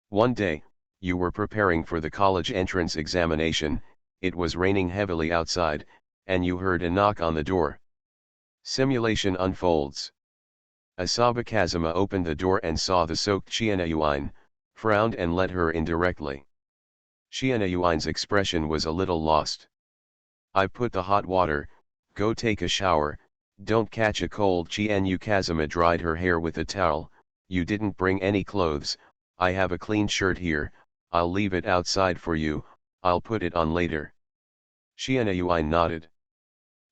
A: One day, you were preparing for the college entrance examination. It was raining heavily outside, and you heard a knock on the door. Simulation unfolds. Asaba Kazuma opened the door and saw the soaked Shiina Yuan, frowned and let her in directly. Shiina Yuan's expression was a little lost. I put the hot water, go take a shower, don't catch a cold. Chienu Kazuma dried her hair with a towel. You didn't bring any clothes. I have a clean shirt here, I'll leave it outside for you, I'll put it on later. Shiina Yuan nodded.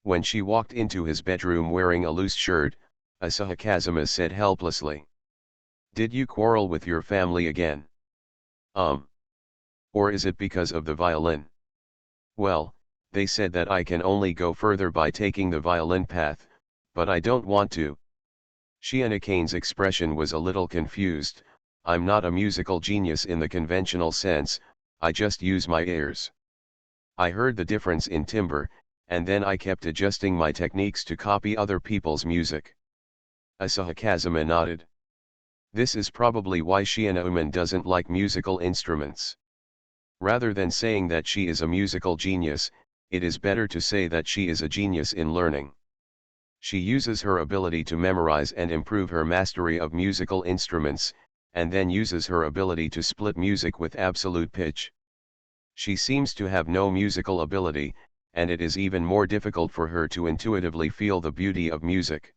A: When she walked into his bedroom wearing a loose shirt, Asahi Kazuma said helplessly. Did you quarrel with your family again? Or is it because of the violin? Well, they said that I can only go further by taking the violin path, but I don't want to. Shiina Kane's expression was a little confused. I'm not a musical genius in the conventional sense, I just use my ears. I heard the difference in timbre, and then I kept adjusting my techniques to copy other people's music. Asahi Kazuma nodded. This is probably why Shiina Uman doesn't like musical instruments. Rather than saying that she is a musical genius, it is better to say that she is a genius in learning. She uses her ability to memorize and improve her mastery of musical instruments, and then uses her ability to split music with absolute pitch. She seems to have no musical ability, and it is even more difficult for her to intuitively feel the beauty of music.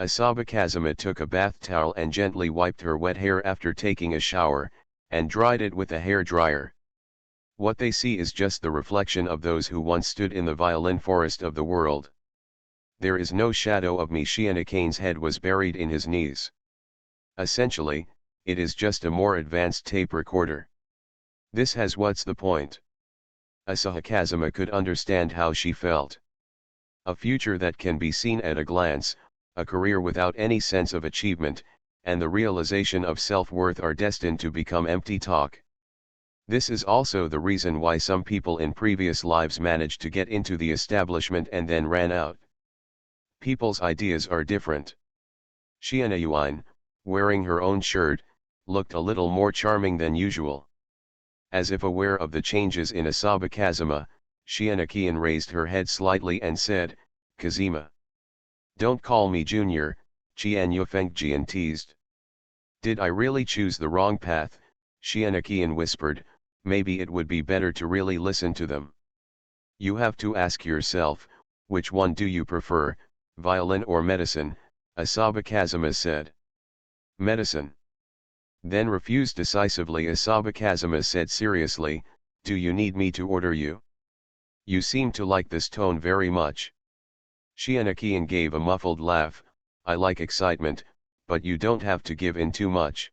A: Asaba Kazuma took a bath towel and gently wiped her wet hair after taking a shower, and dried it with a hair dryer. What they see is just the reflection of those who once stood in the violin forest of the world. There is no shadow of me. Shiina Kane's head was buried in his knees. Essentially, it is just a more advanced tape recorder. This has what's the point? Asahi Kazuma could understand how she felt. A future that can be seen at a glance, a career without any sense of achievement, and the realization of self-worth are destined to become empty talk. This is also the reason why some people in previous lives managed to get into the establishment and then ran out. People's ideas are different. Shiina Yuan, wearing her own shirt, looked a little more charming than usual. As if aware of the changes in Asaba Kazuma, Shiina Kane raised her head slightly and said, Kazuma. Don't call me Junior, Qian Yufengjian teased. Did I really choose the wrong path? Shiina Kane whispered, maybe it would be better to really listen to them. You have to ask yourself, which one do you prefer, violin or medicine? Asaba Kazuma said. Medicine. Then refused decisively. Asaba Kazuma said seriously, "Do you need me to order you? You seem to like this tone very much." Shianakian gave a muffled laugh, "I like excitement, but you don't have to give in too much."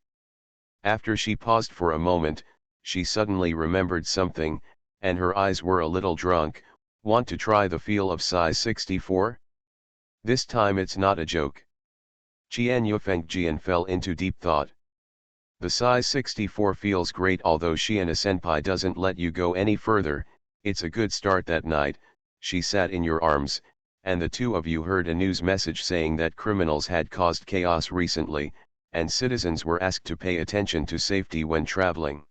A: After she paused for a moment, she suddenly remembered something, and her eyes were a little drunk. "Want to try the feel of size 64? This time it's not a joke." Qian Yufengjian fell into deep thought. The size 64 feels great, although Shiana-senpai doesn't let you go any further. It's a good start. That night, she sat in your arms, and the two of you heard a news message saying that criminals had caused chaos recently, and citizens were asked to pay attention to safety when traveling.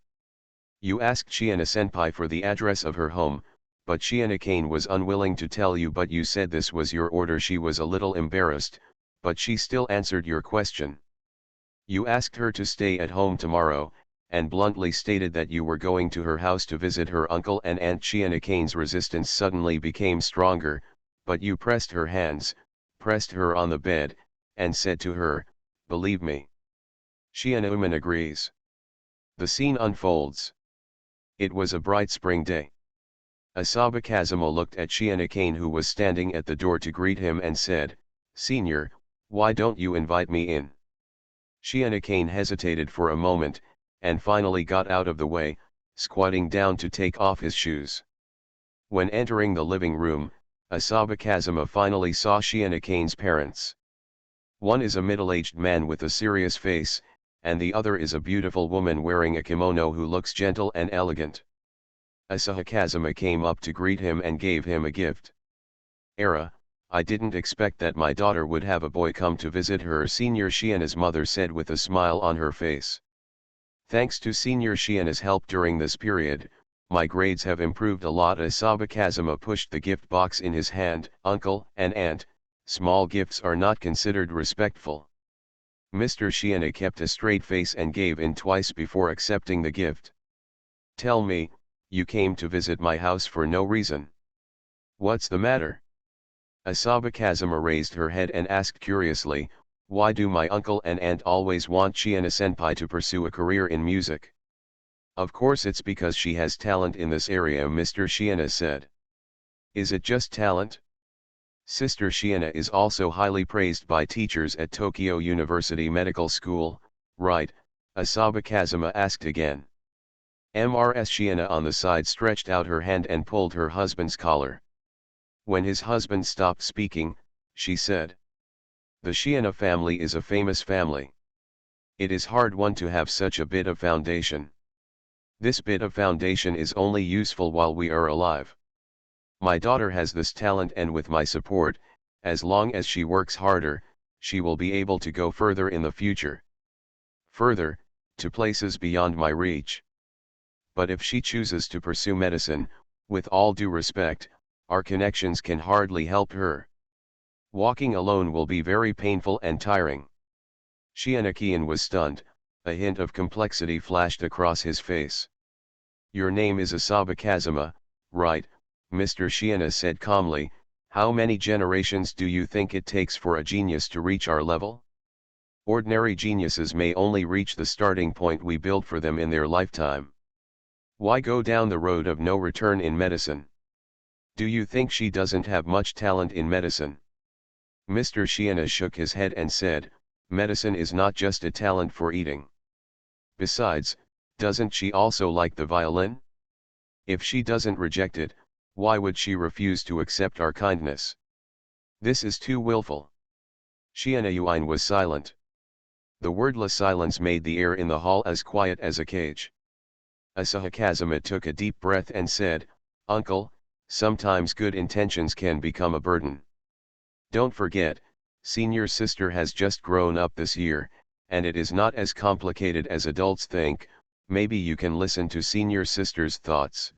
A: You asked Shiana-senpai for the address of her home, but Shiana-kane was unwilling to tell you, but you said this was your order. She was a little embarrassed, but she still answered your question. You asked her to stay at home tomorrow, and bluntly stated that you were going to her house to visit her uncle and aunt. Shiana-kane's resistance suddenly became stronger, but you pressed her hands, pressed her on the bed, and said to her, "Believe me." Shiana-uman agrees. The scene unfolds. It was a bright spring day. Asaba Kazuma looked at Shiana-kane, who was standing at the door, to greet him and said, "Senior, why don't you invite me in?" Shiana-kane hesitated for a moment, and finally got out of the way, squatting down to take off his shoes. When entering the living room, Asaba Kazuma finally saw Shiana-kane's parents. One is a middle-aged man with a serious face, and the other is a beautiful woman wearing a kimono who looks gentle and elegant. Asaba Kazuma came up to greet him and gave him a gift. "Era, I didn't expect that my daughter would have a boy come to visit her." Senior Shiana's mother said with a smile on her face. "Thanks to Senior Shiana's help during this period, my grades have improved a lot." Asaba Kazuma pushed the gift box in his hand. "Uncle and aunt, small gifts are not considered respectful." Mr. Shiana kept a straight face and gave in twice before accepting the gift. "Tell me, you came to visit my house for no reason. What's the matter?" Asaba Kazuma raised her head and asked curiously, "Why do my uncle and aunt always want Shiana-senpai to pursue a career in music?" "Of course it's because she has talent in this area," Mr. Shiana said. "Is it just talent? Sister Shiana is also highly praised by teachers at Tokyo University Medical School, right?" Asaba Kazuma asked again. Mrs. Shiana on the side stretched out her hand and pulled her husband's collar. When his husband stopped speaking, she said, "The Shiana family is a famous family. It is hard one to have such a bit of foundation. This bit of foundation is only useful while we are alive. My daughter has this talent, and with my support, as long as she works harder, she will be able to go further in the future. Further, to places beyond my reach. But if she chooses to pursue medicine, with all due respect, our connections can hardly help her. Walking alone will be very painful and tiring." Shiana-kane was stunned, a hint of complexity flashed across his face. "Your name is Asaba Kazuma, right?" Mr. Shiana said calmly. "How many generations do you think it takes for a genius to reach our level? Ordinary geniuses may only reach the starting point we build for them in their lifetime. Why go down the road of no return in medicine? Do you think she doesn't have much talent in medicine?" Mr. Shiana shook his head and said, "Medicine is not just a talent for eating. Besides, doesn't she also like the violin? If she doesn't reject it, why would she refuse to accept our kindness? This is too willful." Shiana Yuan was silent. The wordless silence made the air in the hall as quiet as a cage. Asaba Kazuma took a deep breath and said, "Uncle, sometimes good intentions can become a burden. Don't forget, senior sister has just grown up this year, and it is not as complicated as adults think. Maybe you can listen to senior sister's thoughts."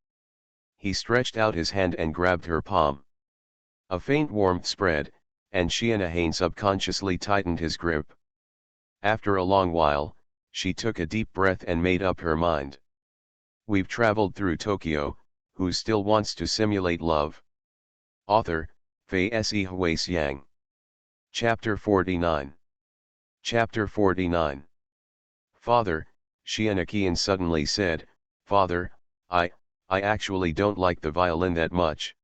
A: He stretched out his hand and grabbed her palm. A faint warmth spread, and Shiana subconsciously tightened his grip. After a long while, she took a deep breath and made up her mind. "We've traveled through Tokyo, who still wants to simulate love?" Author, Fei Se Hui-Xiang. Chapter 49. Chapter 49. Father, Shianakian suddenly said, "Father, I actually don't like the violin that much."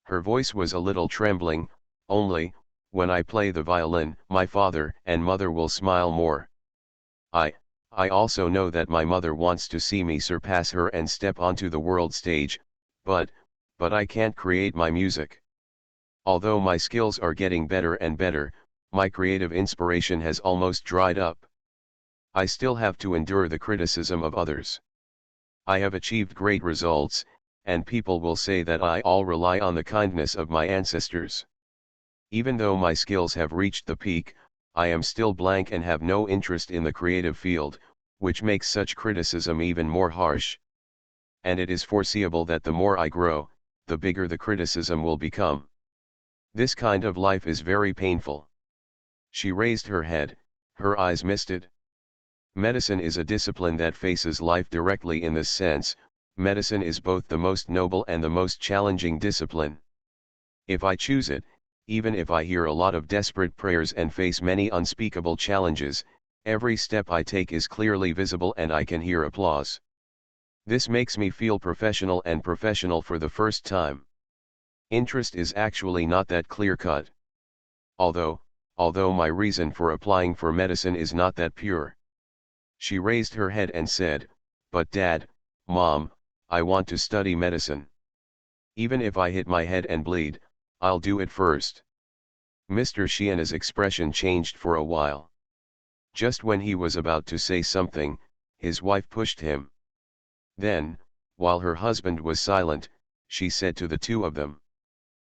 A: Her voice was a little trembling, "Only, when I play the violin, my father and mother will smile more. I, I also know that my mother wants to see me surpass her and step onto the world stage, but I can't create my music. Although my skills are getting better and better, my creative inspiration has almost dried up. I still have to endure the criticism of others. I have achieved great results, and people will say that I all rely on the kindness of my ancestors. Even though my skills have reached the peak, I am still blank and have no interest in the creative field, which makes such criticism even more harsh. And it is foreseeable that the more I grow, the bigger the criticism will become. This kind of life is very painful." She raised her head, her eyes misted. Medicine is a discipline that faces life directly. In this sense, medicine is both the most noble and the most challenging discipline. If I choose it, even if I hear a lot of desperate prayers and face many unspeakable challenges, every step I take is clearly visible and I can hear applause. This makes me feel professional, and professional for the first time. Interest is actually not that clear-cut. Although my reason for applying for medicine is not that pure. She raised her head and said, "But Dad, Mom, I want to study medicine. Even if I hit my head and bleed, I'll do it first." Mr. Shiana's expression changed for a while. Just when he was about to say something, his wife pushed him. Then, while her husband was silent, she said to the two of them,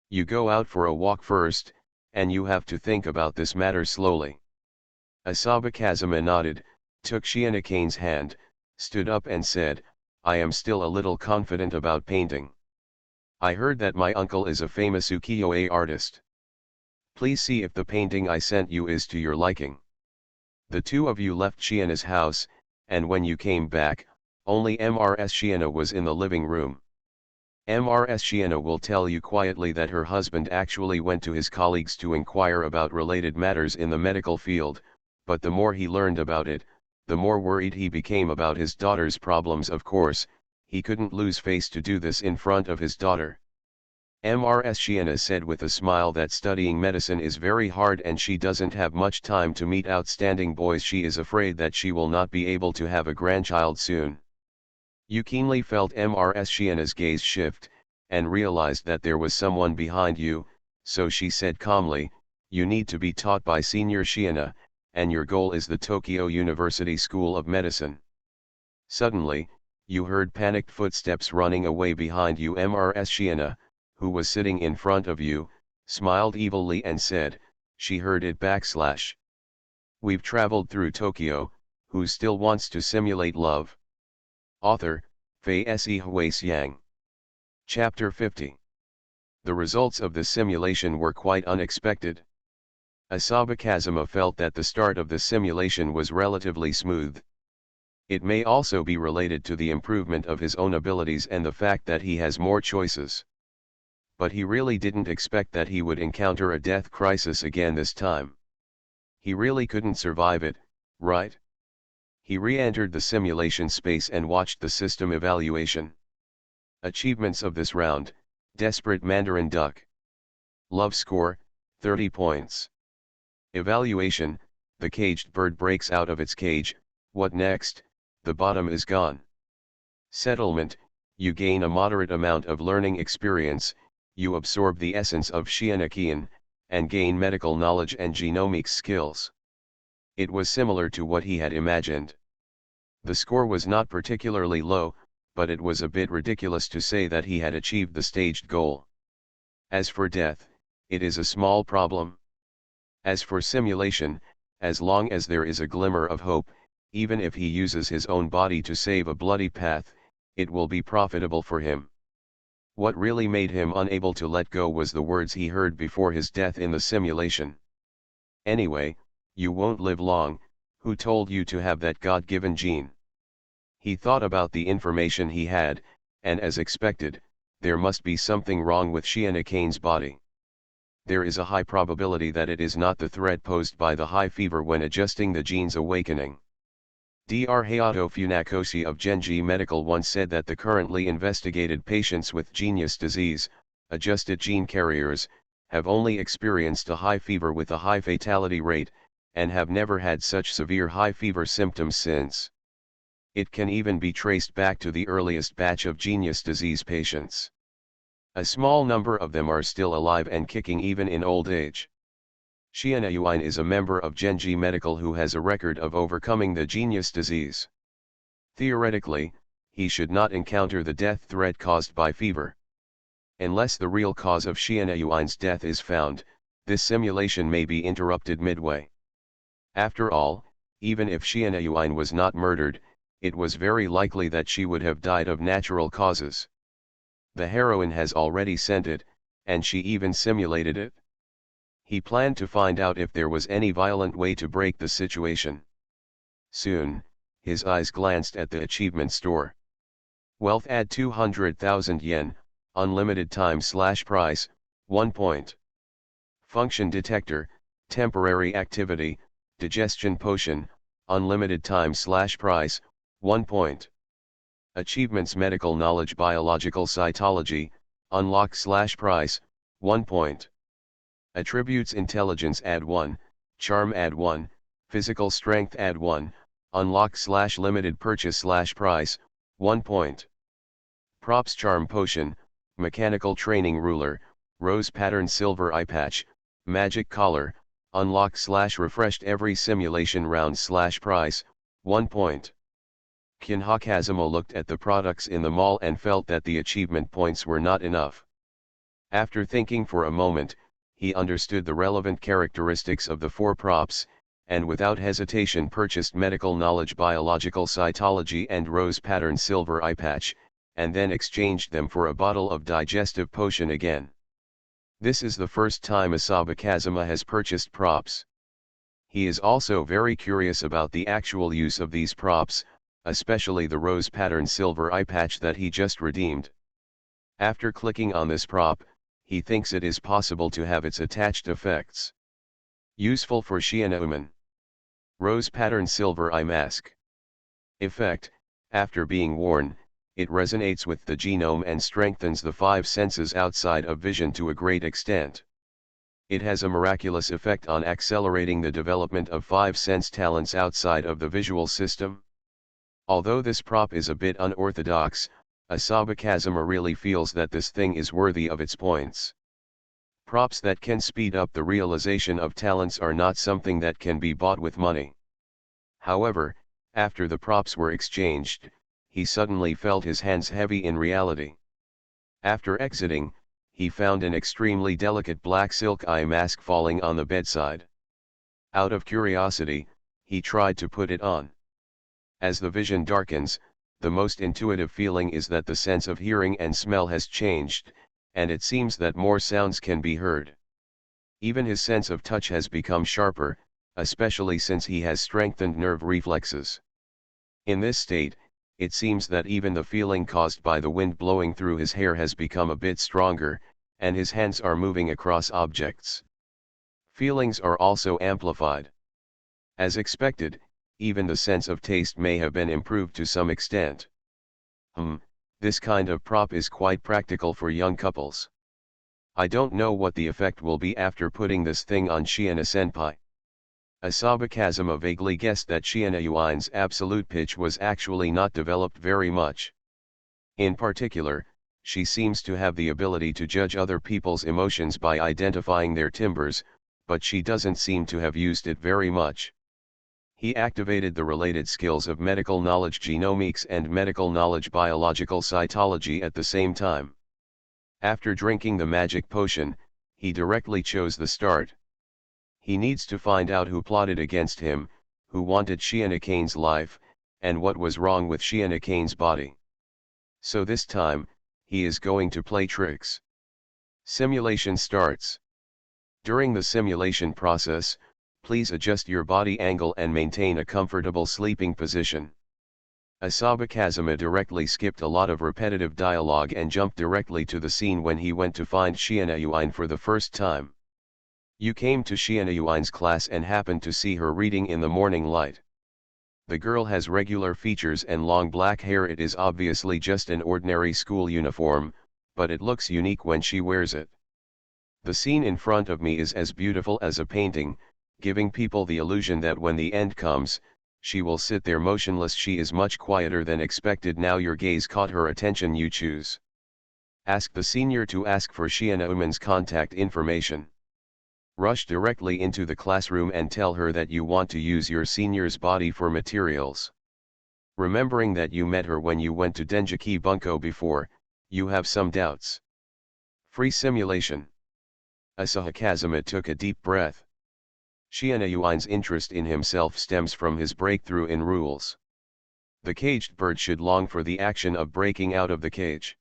A: "You go out for a walk first, and you have to think about this matter slowly." Asaba Kazuma nodded, took Shianakane's hand, stood up and said, "I am still a little confident about painting. I heard that my uncle is a famous ukiyo-e artist. Please see if the painting I sent you is to your liking." The two of you left Shiana's house, and when you came back, only Mrs. Shiana was in the living room. Mrs. Shiana will tell you quietly that her husband actually went to his colleagues to inquire about related matters in the medical field, but the more he learned about it, the more worried he became about his daughter's problems. Of course, he couldn't lose face to do this in front of his daughter. Mrs. Shiana said with a smile that studying medicine is very hard and she doesn't have much time to meet outstanding boys. She is afraid that she will not be able to have a grandchild soon. You keenly felt Mrs. Shiana's gaze shift, and realized that there was someone behind you, so she said calmly, "You need to be taught by Senior Shiana, and your goal is the Tokyo University School of Medicine." Suddenly, you heard panicked footsteps running away behind you. Mrs. Shiana, who was sitting in front of you, smiled evilly and said, "She heard it /. We've traveled through Tokyo, who still wants to simulate love?" Author, Fei Se Huasiang. Chapter 50. The results of the simulation were quite unexpected. Asaba Kazuma felt that the start of the simulation was relatively smooth. It may also be related to the improvement of his own abilities and the fact that he has more choices. But he really didn't expect that he would encounter a death crisis again this time. He really couldn't survive it, right? He re-entered the simulation space and watched the system evaluation. Achievements of this round: Desperate Mandarin Duck. Love score, 30 points. Evaluation: the caged bird breaks out of its cage, what next? The bottom is gone. Settlement: you gain a moderate amount of learning experience, you absorb the essence of Shianakian, and gain medical knowledge and genomics skills. It was similar to what he had imagined. The score was not particularly low, but it was a bit ridiculous to say that he had achieved the staged goal. As for death, it is a small problem. As for simulation, as long as there is a glimmer of hope, even if he uses his own body to save a bloody path, it will be profitable for him. What really made him unable to let go was the words he heard before his death in the simulation. "Anyway, you won't live long, who told you to have that God-given gene?" He thought about the information he had, and as expected, there must be something wrong with Shianakane's body. There is a high probability that it is not the threat posed by the high fever when adjusting the gene's awakening. Dr. Hayato Funakoshi of Genji Medical once said that the currently investigated patients with genius disease, adjusted gene carriers, have only experienced a high fever with a high fatality rate, and have never had such severe high fever symptoms since. It can even be traced back to the earliest batch of genius disease patients. A small number of them are still alive and kicking even in old age. Shiina Yuan is a member of Genji Medical who has a record of overcoming the genius disease. Theoretically, he should not encounter the death threat caused by fever. Unless the real cause of Shiina Yuan's death is found, this simulation may be interrupted midway. After all, even if Shiina Yuan was not murdered, it was very likely that she would have died of natural causes. The heroine has already sent it, and she even simulated it. He planned to find out if there was any violent way to break the situation. Soon, his eyes glanced at the achievement store. Wealth add 200,000 yen, unlimited time/price, 1 point. Function detector, temporary activity, digestion potion, unlimited time/price, 1 point. Achievements medical knowledge biological cytology, unlock/price, 1 point. Attributes intelligence add 1, charm add 1, physical strength add 1, unlock/limited purchase/price, 1 point. Props charm potion, mechanical training ruler, rose pattern silver eye patch, magic collar, unlock/refreshed every simulation round/price, 1 point. Kinha Kazuma looked at the products in the mall and felt that the achievement points were not enough. After thinking for a moment, he understood the relevant characteristics of the 4 props, and without hesitation purchased medical knowledge biological cytology and rose pattern silver eye patch, and then exchanged them for a bottle of digestive potion again. This is the first time Asaba Kazuma has purchased props. He is also very curious about the actual use of these props, especially the rose pattern silver eye patch that he just redeemed. After clicking on this prop, he thinks it is possible to have its attached effects. Useful for Shiina women. Rose pattern silver eye mask. Effect: after being worn, it resonates with the genome and strengthens the 5 senses outside of vision to a great extent. It has a miraculous effect on accelerating the development of 5 sense talents outside of the visual system. Although this prop is a bit unorthodox, Asaba Kazuma really feels that this thing is worthy of its points. Props that can speed up the realization of talents are not something that can be bought with money. However, after the props were exchanged, he suddenly felt his hands heavy in reality. After exiting, he found an extremely delicate black silk eye mask falling on the bedside. Out of curiosity, he tried to put it on. As the vision darkens, the most intuitive feeling is that the sense of hearing and smell has changed, and it seems that more sounds can be heard. Even his sense of touch has become sharper, especially since he has strengthened nerve reflexes. In this state, it seems that even the feeling caused by the wind blowing through his hair has become a bit stronger, and his hands are moving across objects. Feelings are also amplified. As expected, even the sense of taste may have been improved to some extent. This kind of prop is quite practical for young couples. I don't know what the effect will be after putting this thing on Shiina Senpai. Asaba Kazuma vaguely guessed that Shiina Yuan's absolute pitch was actually not developed very much. In particular, she seems to have the ability to judge other people's emotions by identifying their timbres, but she doesn't seem to have used it very much. He activated the related skills of medical knowledge genomics and medical knowledge biological cytology at the same time. After drinking the magic potion, he directly chose the start. He needs to find out who plotted against him, who wanted Shiina Kane's life, and what was wrong with Shiina Kane's body. So this time, he is going to play tricks. Simulation starts. During the simulation process, please adjust your body angle and maintain a comfortable sleeping position. Asaba Kazuma directly skipped a lot of repetitive dialogue and jumped directly to the scene when he went to find Shiina Yuan for the first time. You came to Shiina Yuan's class and happened to see her reading in the morning light. The girl has regular features and long black hair. It is obviously just an ordinary school uniform, but it looks unique when she wears it. The scene in front of me is as beautiful as a painting, giving people the illusion that when the end comes, she will sit there motionless. She is much quieter than expected. Now your gaze caught her attention. You choose. Ask the senior to ask for Shiana Uman's contact information. Rush directly into the classroom and tell her that you want to use your senior's body for materials. Remembering that you met her when you went to Denjiki Bunko before, you have some doubts. Free simulation. Asahi Kazuma took a deep breath. Shiana Yuan's interest in himself stems from his breakthrough in rules. The caged bird should long for the action of breaking out of the cage.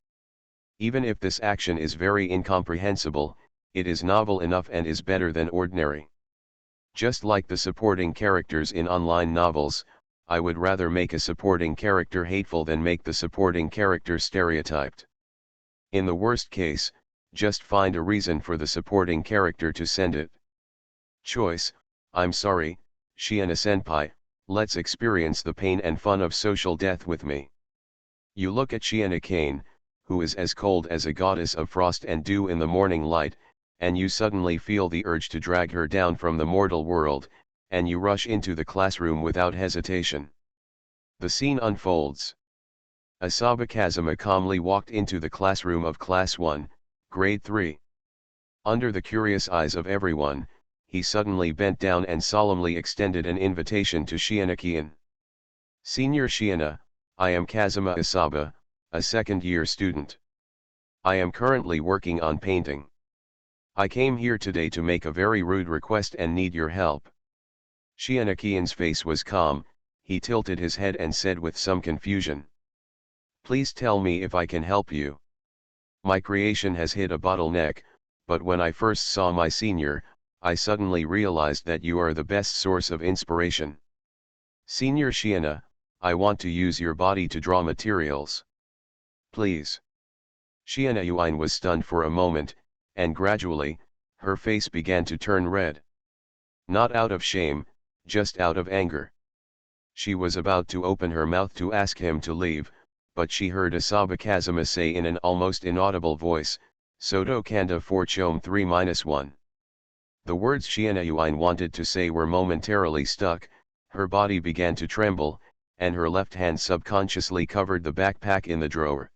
A: Even if this action is very incomprehensible, it is novel enough and is better than ordinary. Just like the supporting characters in online novels, I would rather make a supporting character hateful than make the supporting character stereotyped. In the worst case, just find a reason for the supporting character to send it. Choice: I'm sorry, Shiana Senpai, let's experience the pain and fun of social death with me. You look at Shiana Kane, who is as cold as a goddess of frost and dew in the morning light, and you suddenly feel the urge to drag her down from the mortal world, and you rush into the classroom without hesitation. The scene unfolds. Asaba Kazuma calmly walked into the classroom of Class 1, Grade 3. Under the curious eyes of everyone, he suddenly bent down and solemnly extended an invitation to Shiana Kian. Senior Shiana, I am Kazuma Asaba, a second-year student. I am currently working on painting. I came here today to make a very rude request and need your help. Shiana Kian's face was calm. He tilted his head and said with some confusion. Please tell me if I can help you. My creation has hit a bottleneck, but when I first saw my senior, I suddenly realized that you are the best source of inspiration. Senior Shiana, I want to use your body to draw materials. Please. Shiana Yuan was stunned for a moment, and gradually, her face began to turn red. Not out of shame, just out of anger. She was about to open her mouth to ask him to leave, but she heard Asaba Kazuma say in an almost inaudible voice, Soto Kanda for Chome 3-1. The words Shiana Yuan wanted to say were momentarily stuck. Her body began to tremble, and her left hand subconsciously covered the backpack in the drawer.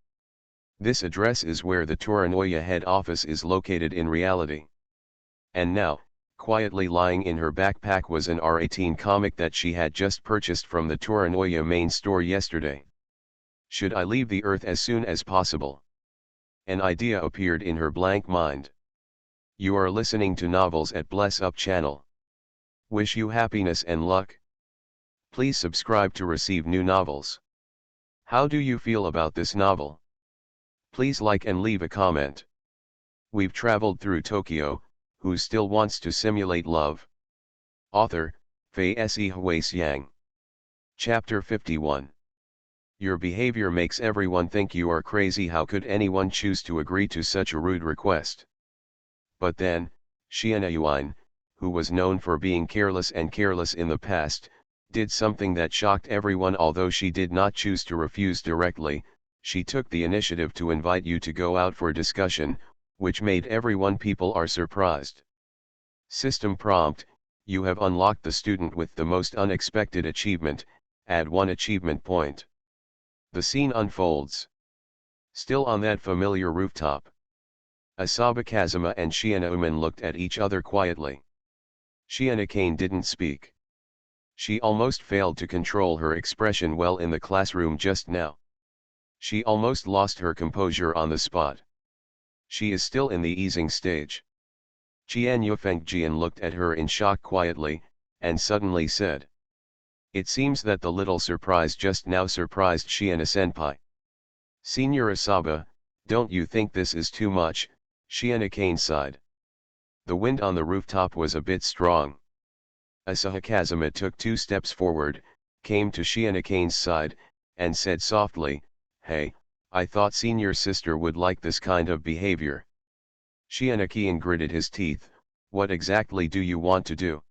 A: This address is where the Toranoya head office is located in reality. And now, quietly lying in her backpack was an R18 comic that she had just purchased from the Toranoya main store yesterday. Should I leave the earth as soon as possible? An idea appeared in her blank mind. You are listening to Novels at Bless Up channel. Wish you happiness and luck. Please subscribe to receive new novels. How do you feel about this novel? Please like and leave a comment. We've traveled through Tokyo. Who still wants to simulate love? Author, Fei Se Huasiang. Chapter 51. Your behavior makes everyone think you are crazy. How could anyone choose to agree to such a rude request? But then, Shiana Yuan, who was known for being careless in the past, did something that shocked everyone. Although she did not choose to refuse directly, she took the initiative to invite you to go out for discussion, which made everyone people are surprised. System prompt: you have unlocked the student with the most unexpected achievement, add 1 achievement point. The scene unfolds. Still on that familiar rooftop. Asaba Kazuma and Shiana Uman looked at each other quietly. Shiana Kane didn't speak. She almost failed to control her expression well in the classroom just now. She almost lost her composure on the spot. She is still in the easing stage. Qian Yufengjian looked at her in shock quietly, and suddenly said. It seems that the little surprise just now surprised Shiana Senpai. Senior Asaba, don't you think this is too much? Shiana Kane sighed. The wind on the rooftop was a bit strong. Asahi Kazuma took 2 steps forward, came to Shiana Kane's side, and said softly, Hey, I thought senior sister would like this kind of behavior. Shiana Kane gritted his teeth. What exactly do you want to do?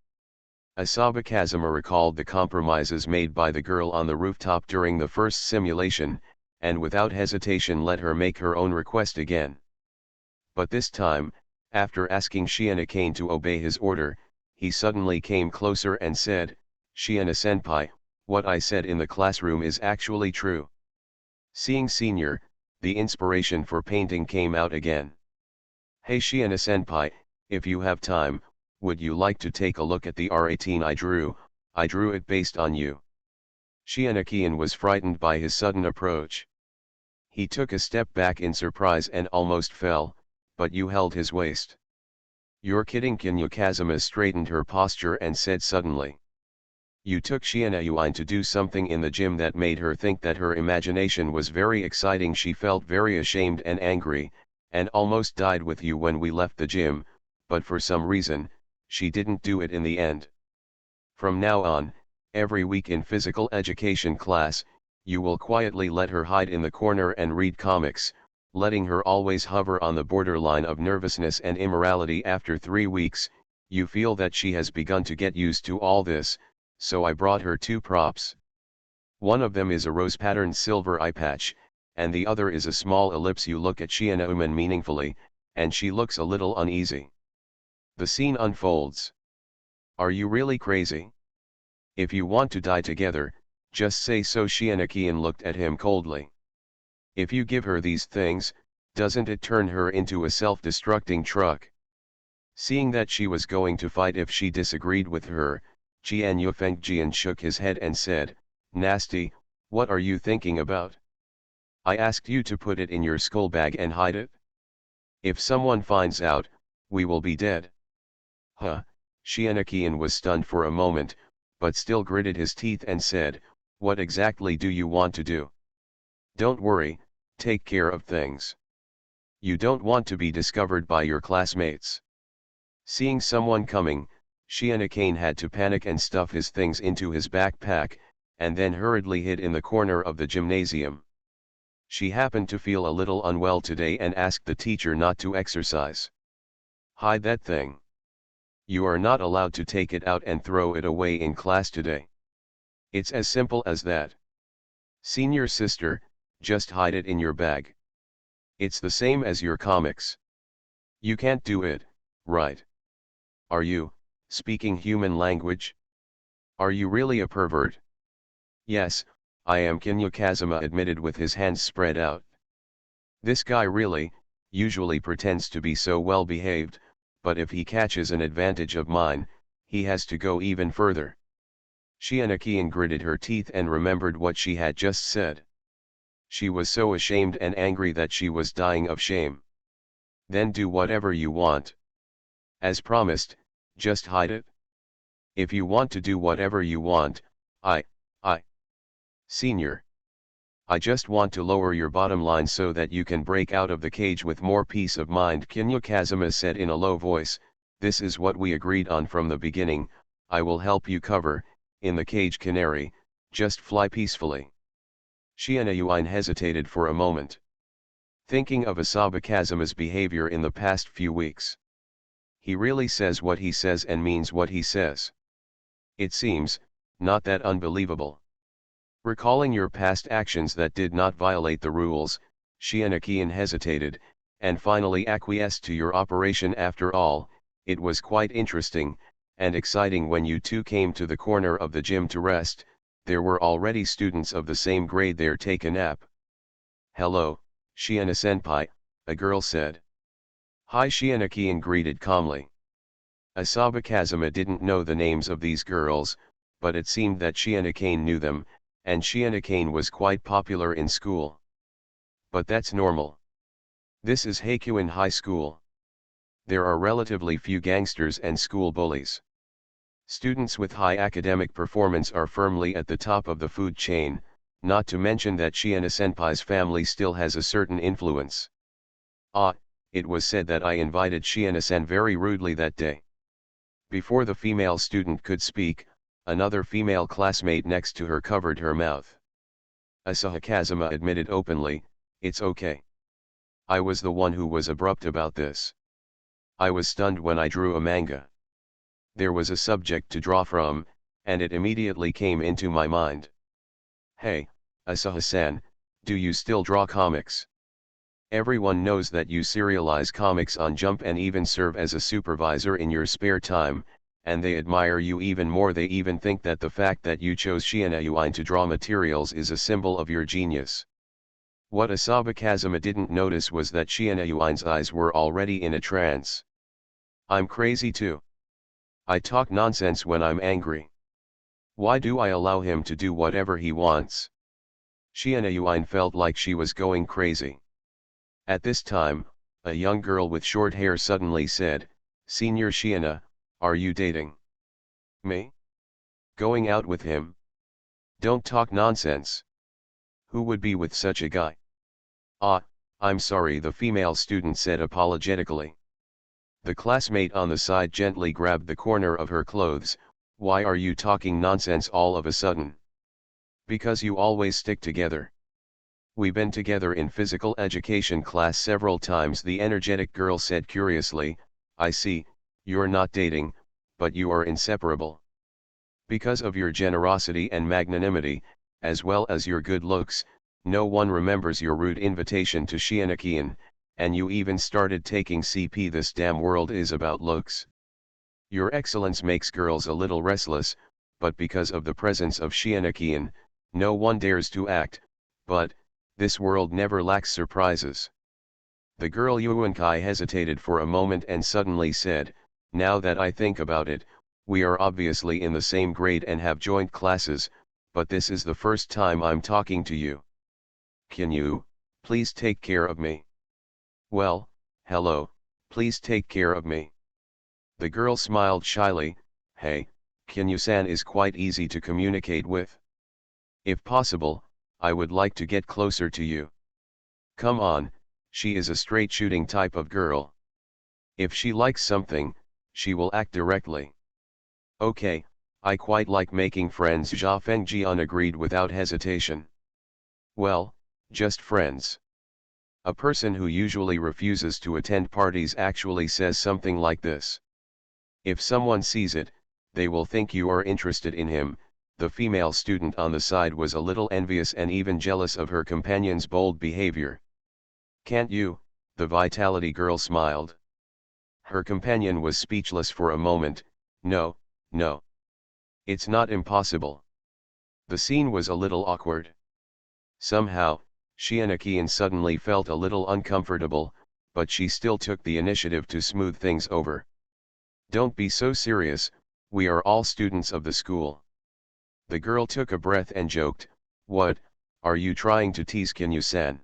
A: Asaba Kazuma recalled the compromises made by the girl on the rooftop during the first simulation, and without hesitation let her make her own request again. But this time, after asking Shiina-kane to obey his order, he suddenly came closer and said, "Shiina-senpai, what I said in the classroom is actually true." Seeing Senior, the inspiration for painting came out again. "Hey Shiina-senpai, if you have time, would you like to take a look at the R18 I drew? I drew it based on you." Shiina-kane was frightened by his sudden approach. He took a step back in surprise and almost fell, but you held his waist. "You're kidding." Kinya Kazuma straightened her posture and said suddenly. "You took Shiina-yuin to do something in the gym that made her think that her imagination was very exciting. She felt very ashamed and angry, and almost died with you when we left the gym, but for some reason, she didn't do it in the end. From now on, every week in physical education class, you will quietly let her hide in the corner and read comics, letting her always hover on the borderline of nervousness and immorality. After 3 weeks, you feel that she has begun to get used to all this, so I brought her 2 props. One of them is a rose-patterned silver eye patch, and the other is a small ellipse." You look at Shiina-uman meaningfully, and she looks a little uneasy. The scene unfolds. "Are you really crazy? If you want to die together, just say so." Shiina-kane looked at him coldly. "If you give her these things, doesn't it turn her into a self-destructing truck?" Seeing that she was going to fight if she disagreed with her, Jian Yufengjian shook his head and said, "Nasty, what are you thinking about? I asked you to put it in your skull bag and hide it. If someone finds out, we will be dead." "Huh?" Shiina-kane was stunned for a moment, but still gritted his teeth and said, "What exactly do you want to do? Don't worry, take care of things. You don't want to be discovered by your classmates." Seeing someone coming, Shiina-kane had to panic and stuff his things into his backpack, and then hurriedly hid in the corner of the gymnasium. She happened to feel a little unwell today and asked the teacher not to exercise. "Hide that thing. You are not allowed to take it out and throw it away in class today. It's as simple as that. Senior sister, just hide it in your bag. It's the same as your comics. You can't do it, right? Are you speaking human language? Are you really a pervert?" "Yes, I am," Kinya Kazuma admitted with his hands spread out. This guy really, usually pretends to be so well behaved, but if he catches an advantage of mine, he has to go even further. Shiina-kane gritted her teeth and remembered what she had just said. She was so ashamed and angry that she was dying of shame. "Then do whatever you want. As promised, just hide it. If you want to do whatever you want, I. Senior. I just want to lower your bottom line so that you can break out of the cage with more peace of mind." Kinya Kazuma said in a low voice, "This is what we agreed on from the beginning. I will help you cover, in the cage canary, just fly peacefully." Shiina-yuin hesitated for a moment, thinking of Asaba Kazuma's behavior in the past few weeks. He really says what he says and means what he says. It seems, not that unbelievable. Recalling your past actions that did not violate the rules, Shiina-kane hesitated, and finally acquiesced to your operation. After all, it was quite interesting, and exciting when you two came to the corner of the gym to rest. There were already students of the same grade there. Take a nap. "Hello, Shiina-senpai," a girl said. "Hi." Shiina-kane greeted calmly. Asaba Kazuma didn't know the names of these girls, but it seemed that Shiina-kane knew them, and Shiina-kane was quite popular in school. But that's normal. This is Hakuin High School. There are relatively few gangsters and school bullies. Students with high academic performance are firmly at the top of the food chain, not to mention that Shiina-senpai's family still has a certain influence. It was said that I invited Shiina-sen very rudely that day. Before the female student could speak, another female classmate next to her covered her mouth. Asaba Kazuma admitted openly, "It's okay. I was the one who was abrupt about this. I was stunned when I drew a manga. There was a subject to draw from, and it immediately came into my mind. Hey, Asahi-san, do you still draw comics? Everyone knows that you serialize comics on Jump and even serve as a supervisor in your spare time, and they admire you even more. They even think that the fact that you chose Shiina Yuin to draw materials is a symbol of your genius. What Asaba Kazuma didn't notice was that Shiina Yuin's eyes were already in a trance. I'm crazy too. I talk nonsense when I'm angry. Why do I allow him to do whatever he wants? Shiina Yuin felt like she was going crazy. At this time, a young girl with short hair suddenly said, "Senior Shiina, are you dating me? Going out with him? Don't talk nonsense. Who would be with such a guy?" "Ah, I'm sorry," the female student said apologetically. The classmate on the side gently grabbed the corner of her clothes. "Why are you talking nonsense all of a sudden?" "Because you always stick together. We've been together in physical education class several times," the energetic girl said curiously. "I see, you're not dating, but you are inseparable. Because of your generosity and magnanimity, as well as your good looks, no one remembers your rude invitation to Shianakian, and you even started taking CP. This damn world is about looks. Your excellence makes girls a little restless, but because of the presence of Shianakian, no one dares to act, but this world never lacks surprises." The girl Yuankai hesitated for a moment and suddenly said, "Now that I think about it, we are obviously in the same grade and have joint classes, but this is the first time I'm talking to you. Can you, please take care of me?" "Well, hello, please take care of me." The girl smiled shyly. "Hey, Kinyu-san is quite easy to communicate with. If possible, I would like to get closer to you. Come on, she is a straight shooting type of girl. If she likes something, she will act directly." "Okay, I quite like making friends," Zha Fengjian agreed without hesitation. "Well, just friends." A person who usually refuses to attend parties actually says something like this. If someone sees it, they will think you are interested in him. The female student on the side was a little envious and even jealous of her companion's bold behavior. "Can't you?" the Vitality girl smiled. Her companion was speechless for a moment. "No, no. It's not impossible." The scene was a little awkward. Somehow, Shianakian suddenly felt a little uncomfortable, but she still took the initiative to smooth things over. "Don't be so serious, we are all students of the school." The girl took a breath and joked, "What, are you trying to tease Kinyu-san?"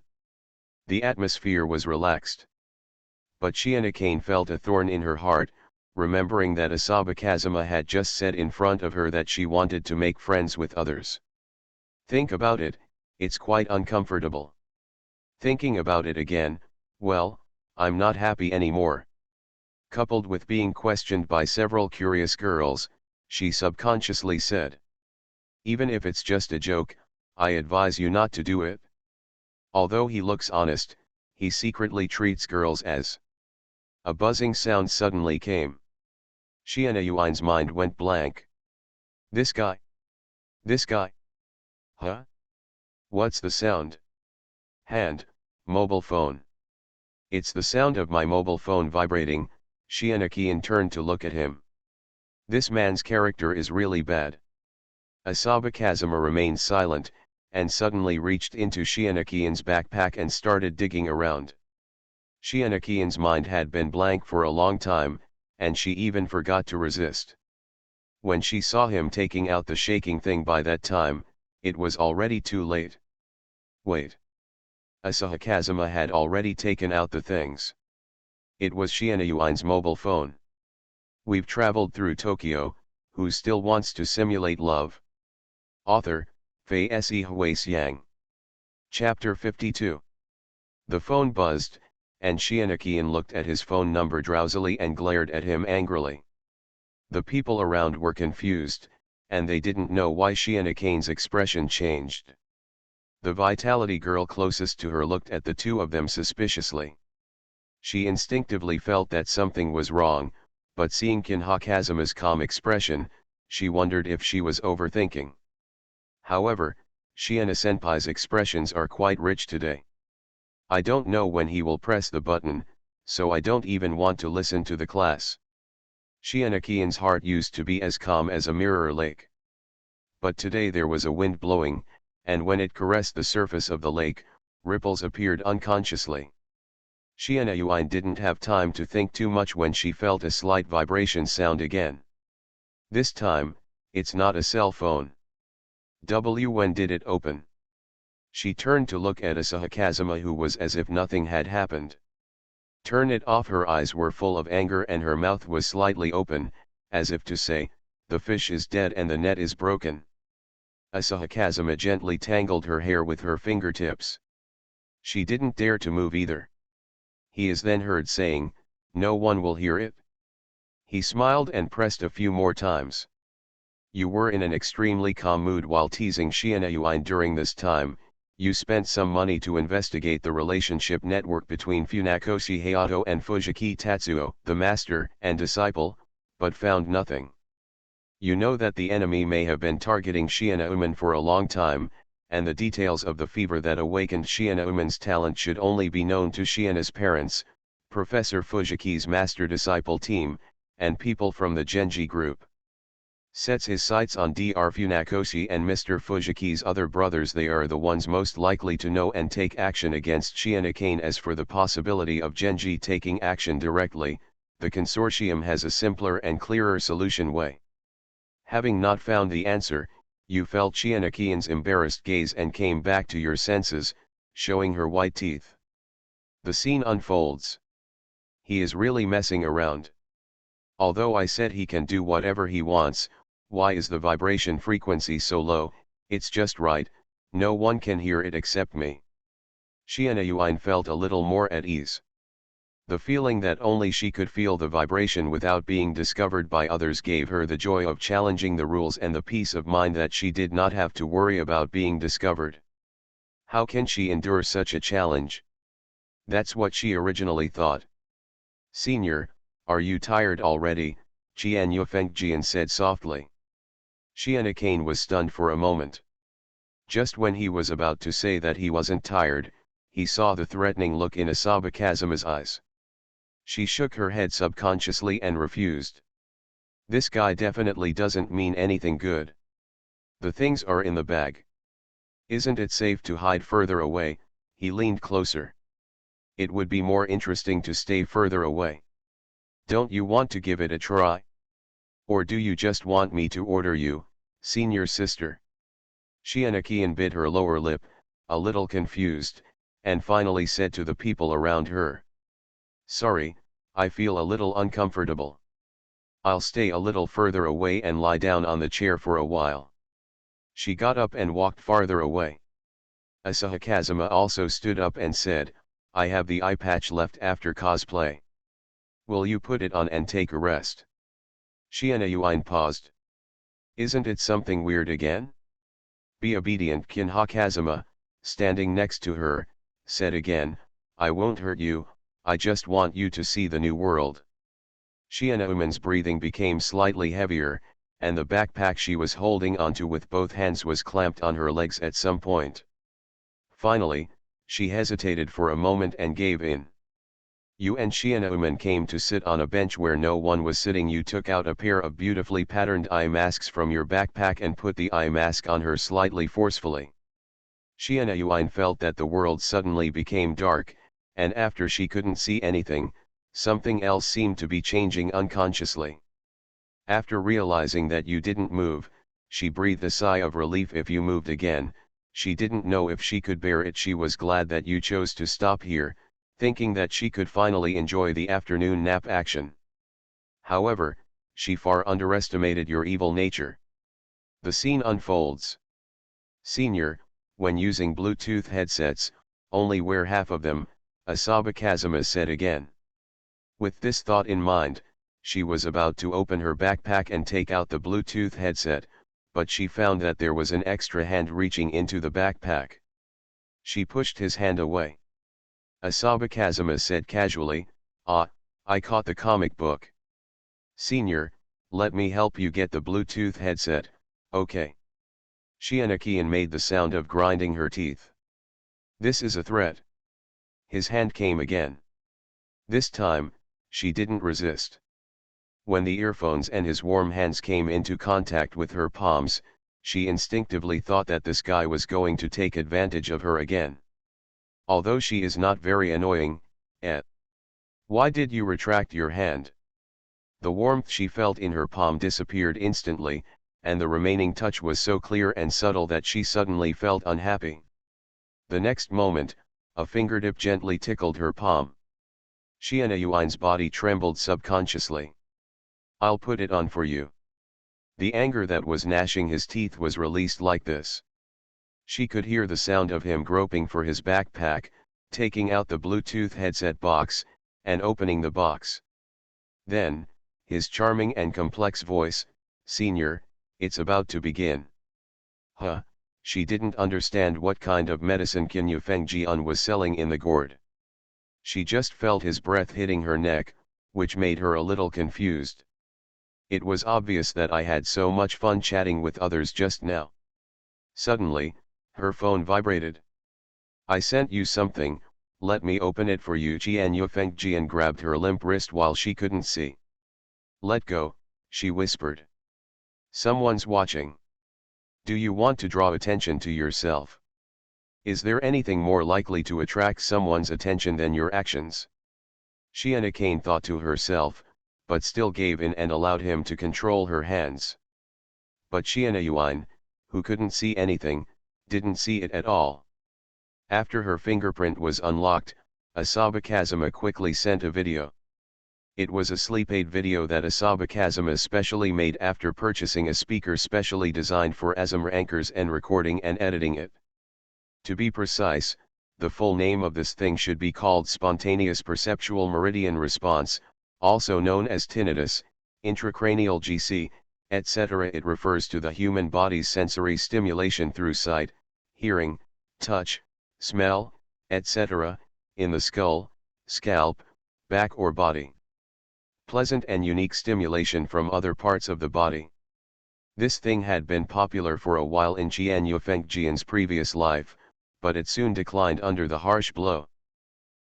A: The atmosphere was relaxed. But Shianakane felt a thorn in her heart, remembering that Asaba Kazuma had just said in front of her that she wanted to make friends with others. Think about it, it's quite uncomfortable. Thinking about it again, well, I'm not happy anymore. Coupled with being questioned by several curious girls, she subconsciously said, "Even if it's just a joke, I advise you not to do it." Although he looks honest, he secretly treats girls as. A buzzing sound suddenly came. Shiana Yuan's mind went blank. This guy? This guy? Huh? What's the sound? Hand, mobile phone. It's the sound of my mobile phone vibrating. Shianakian turned to look at him. This man's character is really bad. Asaba Kazuma remained silent, and suddenly reached into Shianakian's backpack and started digging around. Shianakian's mind had been blank for a long time, and she even forgot to resist. When she saw him taking out the shaking thing by that time, it was already too late. Wait. Asahi Kazuma had already taken out the things. It was Shiana Yuan's mobile phone. We've traveled through Tokyo, who still wants to simulate love? Author, Fei Se Hui-Xiang. Chapter 52. The phone buzzed, and Shianakian looked at his phone number drowsily and glared at him angrily. The people around were confused, and they didn't know why Shianakian's expression changed. The Vitality girl closest to her looked at the two of them suspiciously. She instinctively felt that something was wrong, but seeing Kinha Kazuma's calm expression, she wondered if she was overthinking. However, Shiina-senpai's expressions are quite rich today. I don't know when he will press the button, so I don't even want to listen to the class. Shiina-Kian's heart used to be as calm as a mirror lake. But today there was a wind blowing, and when it caressed the surface of the lake, ripples appeared unconsciously. Shiina Yuan didn't have time to think too much when she felt a slight vibration sound again. This time, it's not a cell phone. When did it open? She turned to look at Asahi Kazuma, who was as if nothing had happened. Turn it off. Her eyes were full of anger and her mouth was slightly open, as if to say, the fish is dead and the net is broken. Asahi Kazuma gently tangled her hair with her fingertips. She didn't dare to move either. He is then heard saying, no one will hear it. He smiled and pressed a few more times. You were in an extremely calm mood while teasing Shiina Yuan during this time. You spent some money to investigate the relationship network between Funakoshi Hayato and Fujiki Tatsuo, the master and disciple, but found nothing. You know that the enemy may have been targeting Shiina Uman for a long time, and the details of the fever that awakened Shiina Uman's talent should only be known to Shiina's parents, Professor Fujiki's master-disciple team, and people from the Genji group. Sets his sights on Dr. Funakoshi and Mr. Fujiki's other brothers. They are the ones most likely to know and take action against Shiina Kane. As for the possibility of Genji taking action directly, the consortium has a simpler and clearer solution way. Having not found the answer, you felt Shiina Kane's embarrassed gaze and came back to your senses, showing her white teeth. The scene unfolds. He is really messing around. Although I said he can do whatever he wants, why is the vibration frequency so low? It's just right, no one can hear it except me. Shiina Yuan felt a little more at ease. The feeling that only she could feel the vibration without being discovered by others gave her the joy of challenging the rules and the peace of mind that she did not have to worry about being discovered. How can she endure such a challenge? That's what she originally thought. Senior, are you tired already? Jian Yufengjian said softly. Shiina Kane was stunned for a moment. Just when he was about to say that he wasn't tired, he saw the threatening look in Asaba Kazuma's eyes. She shook her head subconsciously and refused. This guy definitely doesn't mean anything good. The things are in the bag. Isn't it safe to hide further away? He leaned closer. It would be more interesting to stay further away. Don't you want to give it a try? Or do you just want me to order you, senior sister? Shiina Kane bit her lower lip, a little confused, and finally said to the people around her. Sorry, I feel a little uncomfortable. I'll stay a little further away and lie down on the chair for a while. She got up and walked farther away. Asahi Kazuma also stood up and said, I have the eye patch left after cosplay. Will you put it on and take a rest? Shiina Yuan paused. Isn't it something weird again? Be obedient. Kinha Kazuma, standing next to her, said again, I won't hurt you, I just want you to see the new world. Shiina Uman's breathing became slightly heavier, and the backpack she was holding onto with both hands was clamped on her legs at some point. Finally, she hesitated for a moment and gave in. You and Shiina Uman came to sit on a bench where no one was sitting. You took out a pair of beautifully patterned eye masks from your backpack and put the eye mask on her slightly forcefully. Shiina Yuan felt that the world suddenly became dark, and after she couldn't see anything, something else seemed to be changing unconsciously. After realizing that you didn't move, she breathed a sigh of relief. If you moved again, she didn't know if she could bear it. She was glad that you chose to stop here, thinking that she could finally enjoy the afternoon nap action. However, she far underestimated your evil nature. The scene unfolds. Senior, when using Bluetooth headsets, only wear half of them, Asaba Kazuma said again. With this thought in mind, she was about to open her backpack and take out the Bluetooth headset, but she found that there was an extra hand reaching into the backpack. She pushed his hand away. Asaba Kazuma said casually, I caught the comic book. Senior, let me help you get the Bluetooth headset, okay? Shianakian made the sound of grinding her teeth. This is a threat. His hand came again. This time, she didn't resist. When the earphones and his warm hands came into contact with her palms, she instinctively thought that this guy was going to take advantage of her again. Although she is not very annoying, Why did you retract your hand? The warmth she felt in her palm disappeared instantly, and the remaining touch was so clear and subtle that she suddenly felt unhappy. The next moment, a fingertip gently tickled her palm. Shiana Yuan's body trembled subconsciously. I'll put it on for you. The anger that was gnashing his teeth was released like this. She could hear the sound of him groping for his backpack, taking out the Bluetooth headset box, and opening the box. Then, his charming and complex voice, Senior, it's about to begin. Huh, she didn't understand what kind of medicine Qin Fengjian was selling in the gourd. She just felt his breath hitting her neck, which made her a little confused. It was obvious that I had so much fun chatting with others just now. Suddenly, her phone vibrated. I sent you something, let me open it for you. Qian Yufengjian grabbed her limp wrist while she couldn't see. Let go, she whispered. Someone's watching. Do you want to draw attention to yourself? Is there anything more likely to attract someone's attention than your actions? Shiana Kane thought to herself, but still gave in and allowed him to control her hands. But Shiana Yuan, who couldn't see anything, didn't see it at all. After her fingerprint was unlocked, Asaba Kazuma quickly sent a video. It was a sleep aid video that Asaba Kazuma specially made after purchasing a speaker specially designed for ASMR anchors and recording and editing it. To be precise, the full name of this thing should be called Spontaneous Perceptual Meridian Response, also known as tinnitus, intracranial GC, etc. It refers to the human body's sensory stimulation through sight, hearing, touch, smell, etc., in the skull, scalp, back or body. Pleasant and unique stimulation from other parts of the body. This thing had been popular for a while in Qian Yufengjian's previous life, but it soon declined under the harsh blow.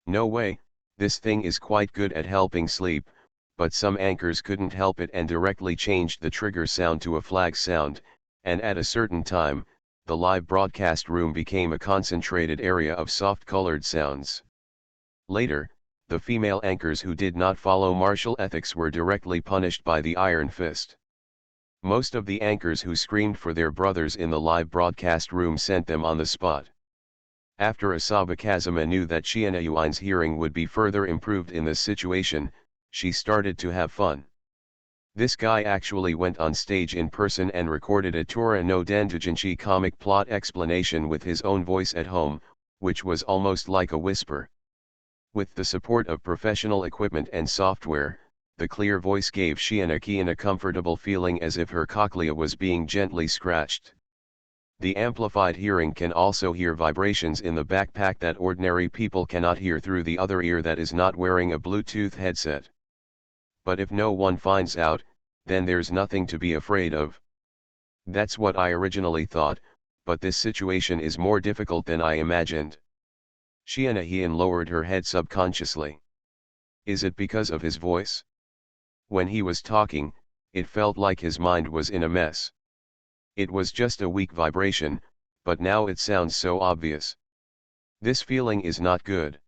A: No way, this thing is quite good at helping sleep, but some anchors couldn't help it and directly changed the trigger sound to a flag sound, and at a certain time, the live broadcast room became a concentrated area of soft-colored sounds. Later, the female anchors who did not follow martial ethics were directly punished by the Iron Fist. Most of the anchors who screamed for their brothers in the live broadcast room sent them on the spot. After Asaba Kazuma knew that Shiana Yuan's hearing would be further improved in this situation, she started to have fun. This guy actually went on stage in person and recorded a Tora no Dendujinshi comic plot explanation with his own voice at home, which was almost like a whisper. With the support of professional equipment and software, the clear voice gave Shiana Kian a comfortable feeling as if her cochlea was being gently scratched. The amplified hearing can also hear vibrations in the backpack that ordinary people cannot hear through the other ear that is not wearing a Bluetooth headset. But if no one finds out, then there's nothing to be afraid of. That's what I originally thought, but this situation is more difficult than I imagined. Shiana Heian lowered her head subconsciously. Is it because of his voice? When he was talking, it felt like his mind was in a mess. It was just a weak vibration, but now it sounds so obvious. This feeling is not good.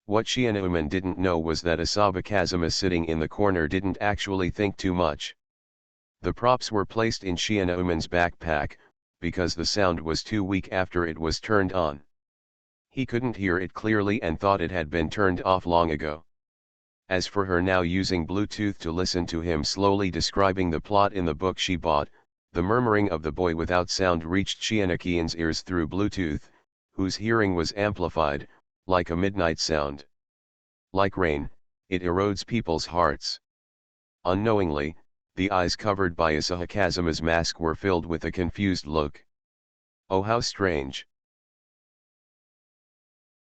A: What Shiana Uman didn't know was that Asaba Kazuma sitting in the corner didn't actually think too much. The props were placed in Shiana Uman's backpack, because the sound was too weak after it was turned on. He couldn't hear it clearly and thought it had been turned off long ago. As for her now using Bluetooth to listen to him slowly describing the plot in the book she bought, the murmuring of the boy without sound reached Shiana Kian's ears through Bluetooth, whose hearing was amplified, like a midnight sound. Like rain, it erodes people's hearts. Unknowingly, the eyes covered by Asaba Kazuma's mask were filled with a confused look. Oh, how strange.